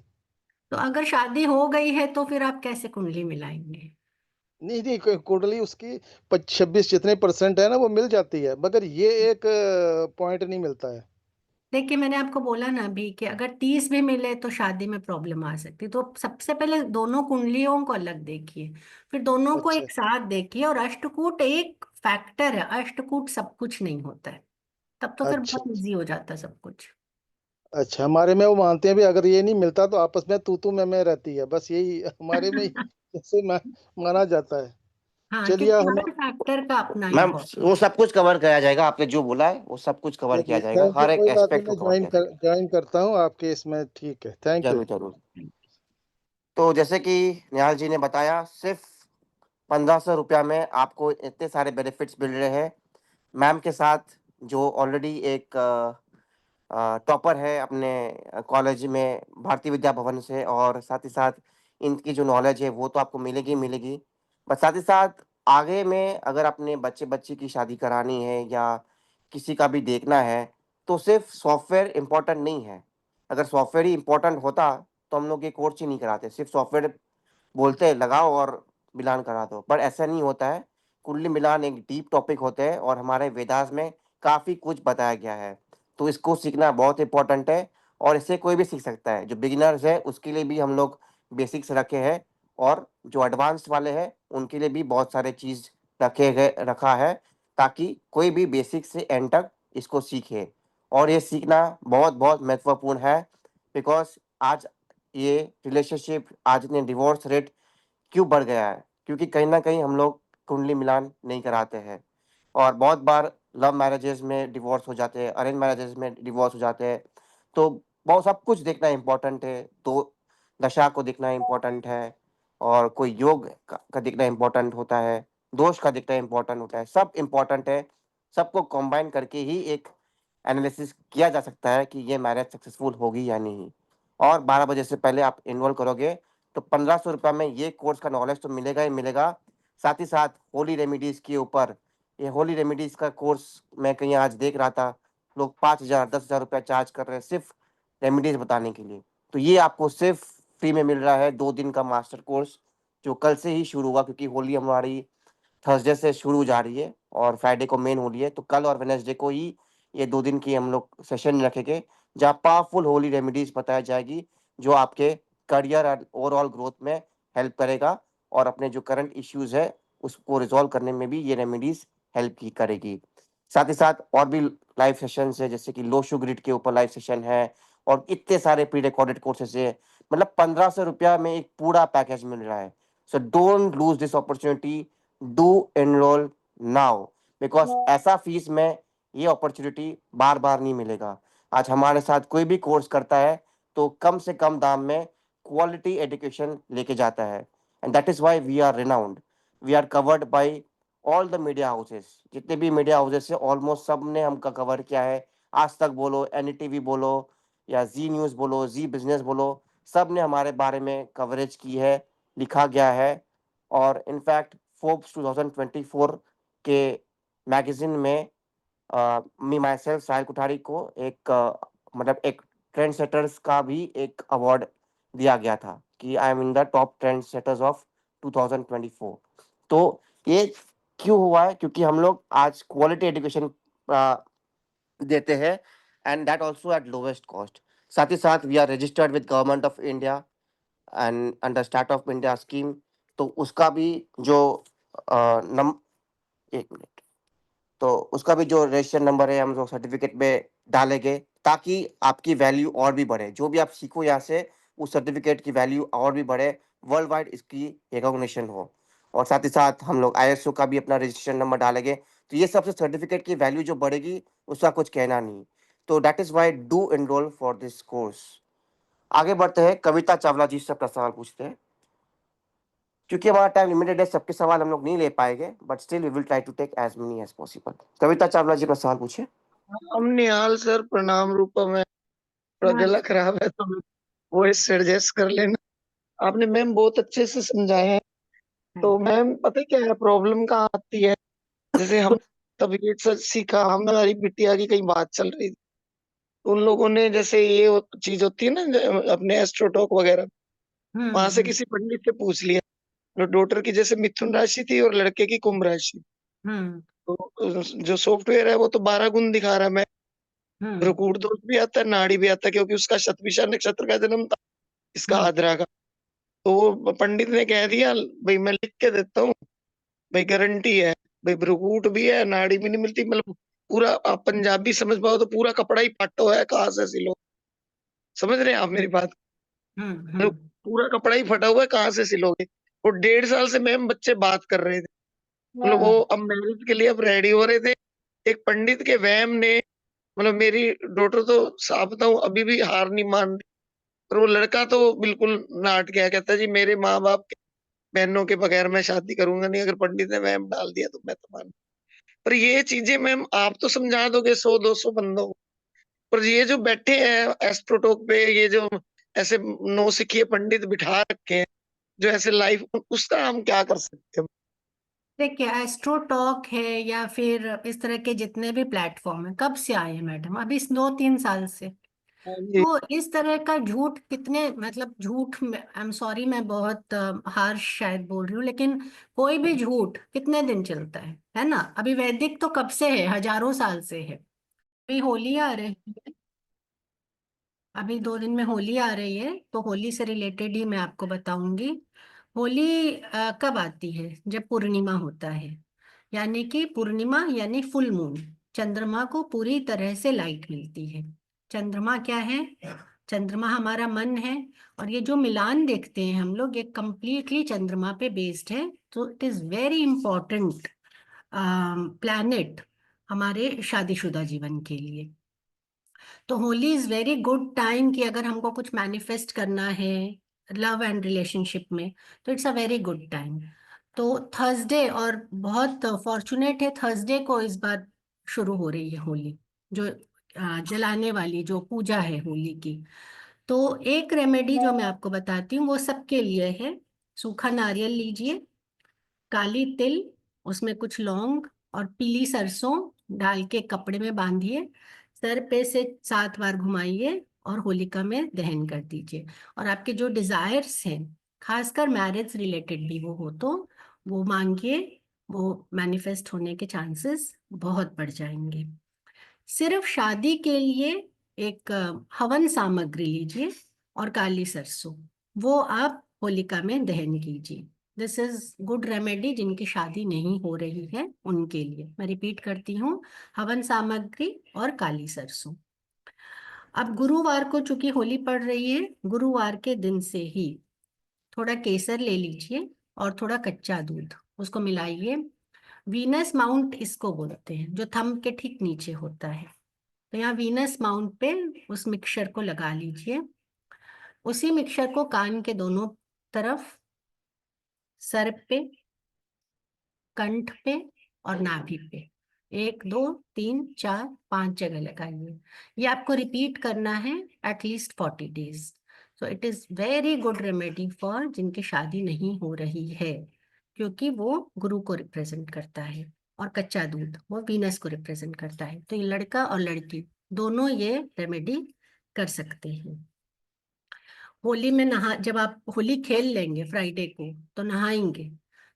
तो अगर शादी हो गई है तो फिर आप कैसे कुंडली मिलाएंगे? नहीं नहीं, कुंडली उसकी 26 जितने परसेंट है ना वो मिल जाती है, मगर ये एक पॉइंट नहीं मिलता है। देखिए मैंने आपको बोला ना अभी कि अगर 30 भी मिले तो शादी में प्रॉब्लम आ सकती है। तो सबसे पहले दोनों कुंडलियों को अलग देखिए, फिर दोनों को अच्छा एक साथ देखिए। और अष्टकूट एक फैक्टर है, अष्टकूट सब कुछ नहीं होता है। तब तो फिर अच्छा। बहुत इजी हो जाता है सब कुछ। अच्छा, हमारे में वो मानते हैं भी, अगर ये नहीं मिलता तो आपस में तू तू मैं रहती है, बस यही हमारे में इससे माना जाता है। हाँ, चलिए क्योंकि हम, हर फैक्टर का अपना मैम इम्पोर्टेंट। वो सब कुछ कवर किया जाएगा, आपने जो बोला है वो सब कुछ कवर किया चलिए जाएगा, थैंक यू, हर एक कोई बात नहीं, एस्पेक्ट को मैं कवर किया जाएगा। ज्वाइन करता हूँ आपके इसमें, ठीक है, थैंक यू। जरूर जरूर। तो जैसे कि निहाल जी ने बताया, सिर्फ 1500 रुपया में आपको इतने सारे बेनिफिट्स मिल रहे हैं। मैम के साथ जो ऑलरेडी एक टॉपर है अपने कॉलेज में भारतीय विद्या भवन से, और साथ ही साथ इनकी जो नॉलेज है वो तो आपको मिलेगी ही मिलेगी। बस साथ ही साथ आगे में अगर अपने बच्चे बच्ची की शादी करानी है या किसी का भी देखना है, तो सिर्फ सॉफ्टवेयर इम्पोर्टेंट नहीं है। अगर सॉफ्टवेयर ही इम्पोर्टेंट होता तो हम लोग ये कोर्स ही नहीं कराते, सिर्फ सॉफ्टवेयर बोलते हैं लगाओ और मिलान करा दो, पर ऐसा नहीं होता है। कुंडली मिलान एक डीप टॉपिक होते हैं और हमारे वेदास में काफ़ी कुछ बताया गया है, तो इसको सीखना बहुत इंपॉर्टेंट है और इससे कोई भी सीख सकता है। जो बिगिनर्स है उसके लिए भी हम लोग बेसिक्स रखे हैं और जो एडवांस वाले हैं उनके लिए भी बहुत सारे चीज़ रखा है, ताकि कोई भी बेसिक से एंड तक इसको सीखे। और ये सीखना बहुत बहुत महत्वपूर्ण है, बिकॉज आज ये रिलेशनशिप, आज इतने डिवोर्स रेट क्यों बढ़ गया है, क्योंकि कहीं ना कहीं हम लोग कुंडली मिलान नहीं कराते हैं। और बहुत बार लव मैरिजेस में डिवोर्स हो जाते हैं, अरेंज मैरिजेस में डिवोर्स हो जाते हैं, तो बहुत सब कुछ देखना इम्पोर्टेंट है। तो दशा को देखना इम्पोर्टेंट है, और कोई योग का देखना इम्पोर्टेंट होता है, दोष का देखना इम्पोर्टेंट होता है, सब इम्पोर्टेंट है। सबको कंबाइन करके ही एक एनालिसिस किया जा सकता है कि ये मैरिज सक्सेसफुल होगी या नहीं। और 12 बजे से पहले आप इन्वॉल्व करोगे तो 1500 रुपये में ये कोर्स का नॉलेज तो मिलेगा ही मिलेगा, साथ ही साथ होली रेमेडीज के ऊपर, ये होली रेमेडीज का कोर्स मैं कहीं आज देख रहा था, लोग 5000 10,000 रुपया चार्ज कर रहे हैं सिर्फ रेमेडीज बताने के लिए। तो ये आपको सिर्फ फ्री में मिल रहा है 2 दिन का मास्टर कोर्स, जो कल से ही शुरू हुआ, क्योंकि होली हमारी थर्सडे से शुरू हो जा रही है और फ्राइडे को मेन होली है। तो कल और वेडनेसडे को ही ये 2 दिन की हम लोग सेशन रखेंगे, जहाँ पावरफुल होली रेमेडीज बताई जाएगी, जो आपके करियर और ओवरऑल ग्रोथ में हेल्प करेगा, और अपने जो करंट इश्यूज है उसको रिजॉल्व करने में भी ये रेमेडीज हेल्प की करेगी। साथ ही साथ और भी लाइव सेशन है, जैसे कि लो शुगर के ऊपर लाइव सेशन है, और इतने सारे प्री रिकॉर्डेड कोर्सेज है। मतलब 1500 रुपया में एक पूरा पैकेज मिल रहा है। So don't lose this opportunity, do enrol now, because ऐसा फीस में ये अपॉर्चुनिटी बार बार नहीं मिलेगा। आज हमारे साथ कोई भी कोर्स करता है तो कम से कम दाम में क्वालिटी एजुकेशन लेके जाता है, and that is why we are renowned, we are covered by all the media houses. जितने भी मीडिया हाउसेस है ऑलमोस्ट सब ने हमका कवर किया है। आज तक बोलो, NDTV बोलो, या जी न्यूज़ बोलो, जी बिजनेस बोलो, सब ने हमारे बारे में कवरेज की है, लिखा गया है। और इनफैक्ट फोर्ब्स 2024 के मैगजीन में मी माई सेल्फ साहिल कोठारी को एक मतलब एक ट्रेंड सेटर्स का भी एक अवार्ड दिया गया था कि I am in the top trend setters of 2024। तो ये क्यों हुआ है? क्योंकि हम लोग आज क्वालिटी एजुकेशन देते हैं, and that also at lowest cost. साथ ही साथ we are registered with government of India and under startup India scheme. तो उसका भी जो एक मिनट, तो उसका भी जो रजिस्ट्रेशन नंबर है हम लोग सर्टिफिकेट में डालेंगे, ताकि आपकी वैल्यू और भी बढ़े। जो भी आप सीखो यहाँ से, उस सर्टिफिकेट की वैल्यू और भी बढ़े, वर्ल्ड वाइड इसकी रिकॉग्निशन हो। और साथ ही साथ हम लोग ISO का भी अपना रजिस्ट्रेशन नंबर डालेंगे, तो ये सबसे सर्टिफिकेट की वैल्यू जो बढ़ेगी उसका कुछ कहना नहीं। तो that is why do enrol for this course. आगे बढ़ते हैं, कविता चावला जी से अपना सवाल पूछते हैं। क्योंकि हमारा टाइम लिमिटेड है, सबके सवाल हम लोग नहीं ले पाएंगे, but still we will try to take as many as possible. Kavita Chawla ji अपना सवाल पूछे। हम निहाल सर, प्रणाम। रूपा में थोड़ा गला खराब है तो वॉइस एडजस्ट कर लेना। आपने मैम बहुत अच्छे से समझाया है। तो मैम पता है क्या है प्रॉब्लम कहाँ आती है? जैसे हम तब ये सब सीखा, हमारी बिटिया की कहीं बात चल रही थी, उन लोगों ने जैसे ये चीज होती है ना अपने एस्ट्रोटॉक वगैरह, वहां से किसी पंडित से पूछ लिया। तो डॉटर की जैसे मिथुन राशि थी और लड़के की कुंभ राशि। तो जो सॉफ्टवेयर है वो तो 12 गुण दिखा रहा है। मैं रुकूट दोष भी आता है, नाड़ी भी आता है, क्योंकि उसका शतभिषा नक्षत्र का जन्म था, इसका आद्रा का। तो वो पंडित ने कह दिया भाई मैं लिख के देता हूँ, भाई गारंटी है, भाई भ्रुकूट भी है, नाड़ी भी नहीं मिलती। मतलब पूरा आप पंजाबी समझ पाओ तो पूरा कपड़ा ही फटा हुआ है, कहाँ से सिलो। समझ रहे हैं आप मेरी बात? मतलब पूरा कपड़ा ही फटा हुआ है, कहाँ से सिलोगे? और 1.5 साल से मैम बच्चे बात कर रहे थे, मतलब वो अब मैरिज के लिए अब रेडी हो रहे थे। एक पंडित के वहम ने, मतलब मेरी डॉटर तो साफ बताऊं अभी भी हार नहीं मान रही, और वो लड़का तो बिल्कुल नाट गया, कहता है जी मेरे माँ बाप के बहनों के बगैर मैं शादी करूंगा नहीं, अगर पंडित ने वहम डाल दिया तो मैं तो मान। पर ये चीजें मैम आप तो समझा दोगे 100-200 बंदों को, पर ये जो बैठे हैं एस्ट्रोटॉक पे, ये जो ऐसे नौसिखिए पंडित बिठा रखे हैं जो ऐसे लाइफ, उसका हम क्या कर सकते हैं? देखिए, एस्ट्रो टॉक है या फिर इस तरह के जितने भी प्लेटफॉर्म है, कब से आए हैं मैडम? अभी इस 2-3 साल से। हाँ जी। तो इस तरह का झूठ कितने, मतलब झूठ, आई एम सॉरी मैं बहुत हार्श शायद बोल रही हूँ, लेकिन कोई भी झूठ कितने दिन चलता है ना। अभी वैदिक तो कब से है, हजारों साल से है। अभी होली आ रही है, अभी 2 दिन में होली आ रही है, तो होली से रिलेटेड ही मैं आपको बताऊंगी। होली कब आती है? जब पूर्णिमा होता है, यानी कि पूर्णिमा यानी फुल मून, चंद्रमा को पूरी तरह से लाइट मिलती है। चंद्रमा क्या है? चंद्रमा हमारा मन है, और ये जो मिलान देखते हैं हम लोग, ये कंप्लीटली चंद्रमा पे बेस्ड है। तो it is very important planet हमारे शादीशुदा जीवन के लिए। तो Holi is very good time कि अगर हमको कुछ मैनिफेस्ट करना है लव एंड रिलेशनशिप में, तो it's a very good time. तो थर्सडे, और बहुत फॉर्चुनेट है, थर्सडे को इस बार शुरू हो रही है होली, जो जलाने वाली जो पूजा है होली की। तो एक रेमेडी जो मैं आपको बताती हूँ वो सबके लिए है। सूखा नारियल लीजिए, काली तिल, उसमें कुछ लौंग और पीली सरसों डाल के कपड़े में बांधिए, सर पे से 7 बार घुमाइए और होलिका में दहन कर दीजिए। और आपके जो डिजायर्स हैं, खासकर मैरिज रिलेटेड भी वो हो तो वो मांगिए, वो मैनिफेस्ट होने के चांसेस बहुत बढ़ जाएंगे। सिर्फ शादी के लिए एक हवन सामग्री लीजिए और काली सरसों, वो आप होलिका में दहन कीजिए। दिस इज गुड रेमेडी जिनकी शादी नहीं हो रही है उनके लिए। मैं रिपीट करती हूँ, हवन सामग्री और काली सरसों। अब गुरुवार को चूंकि होली पड़ रही है, गुरुवार के दिन से ही थोड़ा केसर ले लीजिए और थोड़ा कच्चा दूध, उसको मिलाइए। वीनस माउंट इसको बोलते हैं, जो थंब के ठीक नीचे होता है। तो यहाँ वीनस माउंट पे उस मिक्सचर को लगा लीजिए। उसी मिक्सचर को कान के दोनों तरफ, सर पे, कंठ पे और नाभि पे 1 2 3 4 5 जगह लगाइए। ये आपको रिपीट करना है at least 40 days. So it is very good remedy for जिनकी शादी नहीं हो रही है, क्योंकि वो गुरु को रिप्रेजेंट करता है और कच्चा दूध वो वीनस को रिप्रेजेंट करता है। तो ये लड़का और लड़की दोनों ये रेमेडी कर सकते हैं। होली में जब आप होली खेल लेंगे फ्राइडे को, तो नहाएंगे,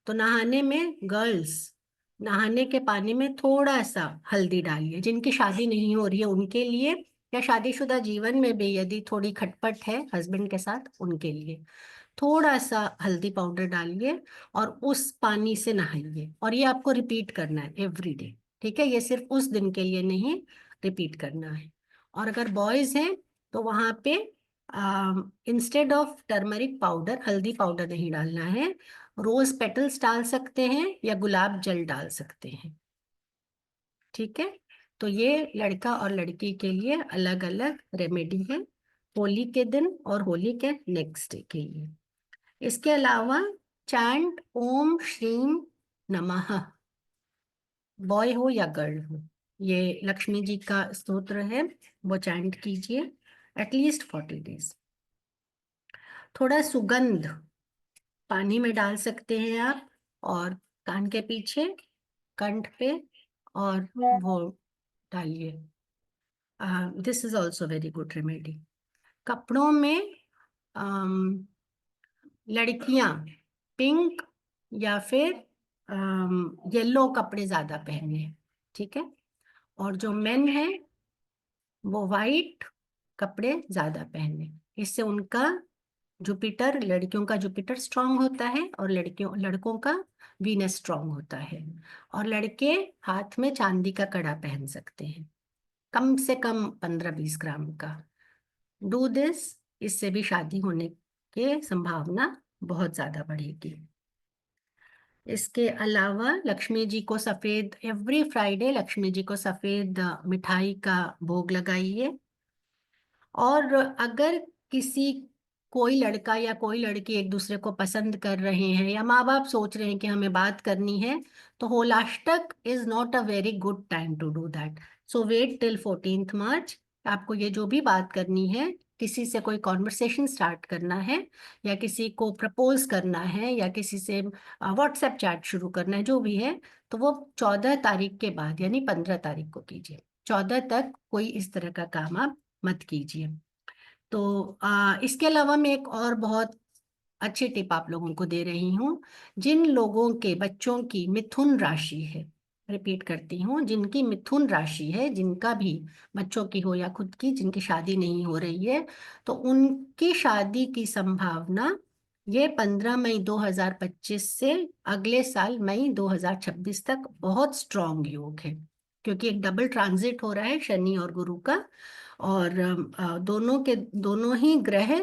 तो नहाने में गर्ल्स नहाने के पानी में थोड़ा सा हल्दी डालिए। जिनकी शादी नहीं हो रही है उनके लिए, या शादीशुदा जीवन में भी यदि थोड़ी खटपट है हस्बैंड के साथ, उनके लिए थोड़ा सा हल्दी पाउडर डालिए और उस पानी से नहाइए। और ये आपको रिपीट करना है एवरी डे, ठीक है? ये सिर्फ उस दिन के लिए नहीं, रिपीट करना है। और अगर बॉयज हैं तो वहां पे इंस्टेड ऑफ टर्मरिक पाउडर, हल्दी पाउडर नहीं डालना है, रोज पेटल्स डाल सकते हैं या गुलाब जल डाल सकते हैं, ठीक है? तो ये लड़का और लड़की के लिए अलग अलग रेमेडी है, होली के दिन और होली के नेक्स्ट डे के लिए। इसके अलावा चैंट ओम श्रीम नमः, बॉय हो या गर्ल हो, ये लक्ष्मी जी का स्तोत्र है, वो चैंट कीजिए एटलीस्ट 40 डेज। थोड़ा सुगंध पानी में डाल सकते हैं आप, और कान के पीछे, कंठ पे, और वो डालिए। This is also very good remedy. कपड़ों में लड़कियां पिंक या फिर येलो कपड़े ज्यादा पहने, ठीक है? और जो मेन है वो वाइट कपड़े ज्यादा पहने। इससे उनका जुपिटर, लड़कियों का जुपिटर स्ट्रांग होता है और लड़कों का वीनस स्ट्रांग होता है। और लड़के हाथ में चांदी का कड़ा पहन सकते हैं, कम से कम 15-20 ग्राम का। डू दिस, इससे भी शादी होने की संभावना बहुत ज्यादा बढ़ेगी। इसके अलावा लक्ष्मी जी को सफेद, एवरी फ्राइडे लक्ष्मी जी को सफेद मिठाई का भोग लगाइए। और अगर किसी कोई लड़का या कोई लड़की एक दूसरे को पसंद कर रहे हैं, या माँ बाप सोच रहे हैं कि हमें बात करनी है, तो Holashtak is not a very good time to do that. So wait till 14th March. आपको ये जो भी बात करनी है, किसी से कोई कॉन्वर्सेशन स्टार्ट करना है, या किसी को प्रपोज करना है, या किसी से व्हाट्सएप चैट शुरू करना है, जो भी है, तो वो 14 तारीख के बाद यानी 15 तारीख को कीजिए। 14 तक कोई इस तरह का काम आप मत कीजिए। तो इसके अलावा मैं एक और बहुत अच्छी टिप आप लोगों को दे रही हूँ। जिन लोगों के बच्चों की मिथुन राशि है, रिपीट करती हूँ, जिनकी मिथुन राशि है, जिनका भी बच्चों की हो या खुद की, जिनकी शादी नहीं हो रही है, तो उनकी शादी की संभावना ये 15 मई 2025 से अगले साल मई 2026 तक बहुत स्ट्रांग योग है, क्योंकि एक डबल ट्रांजिट हो रहा है शनि और गुरु का, और दोनों ही ग्रह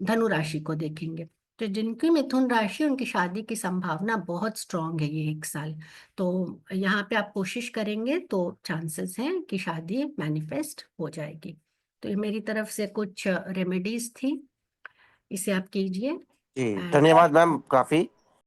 धनु राशि को देखेंगे। तो जिनकी मिथुन राशि, उनकी शादी की संभावना बहुत स्ट्रांग है ये एक साल। तो यहाँ पे आप कोशिश करेंगे तो चांसेस हैं कि शादी मैनिफेस्ट हो जाएगी। तो ये मेरी तरफ से कुछ रेमेडीज थी, इसे आप कीजिए। जी धन्यवाद मैम, काफी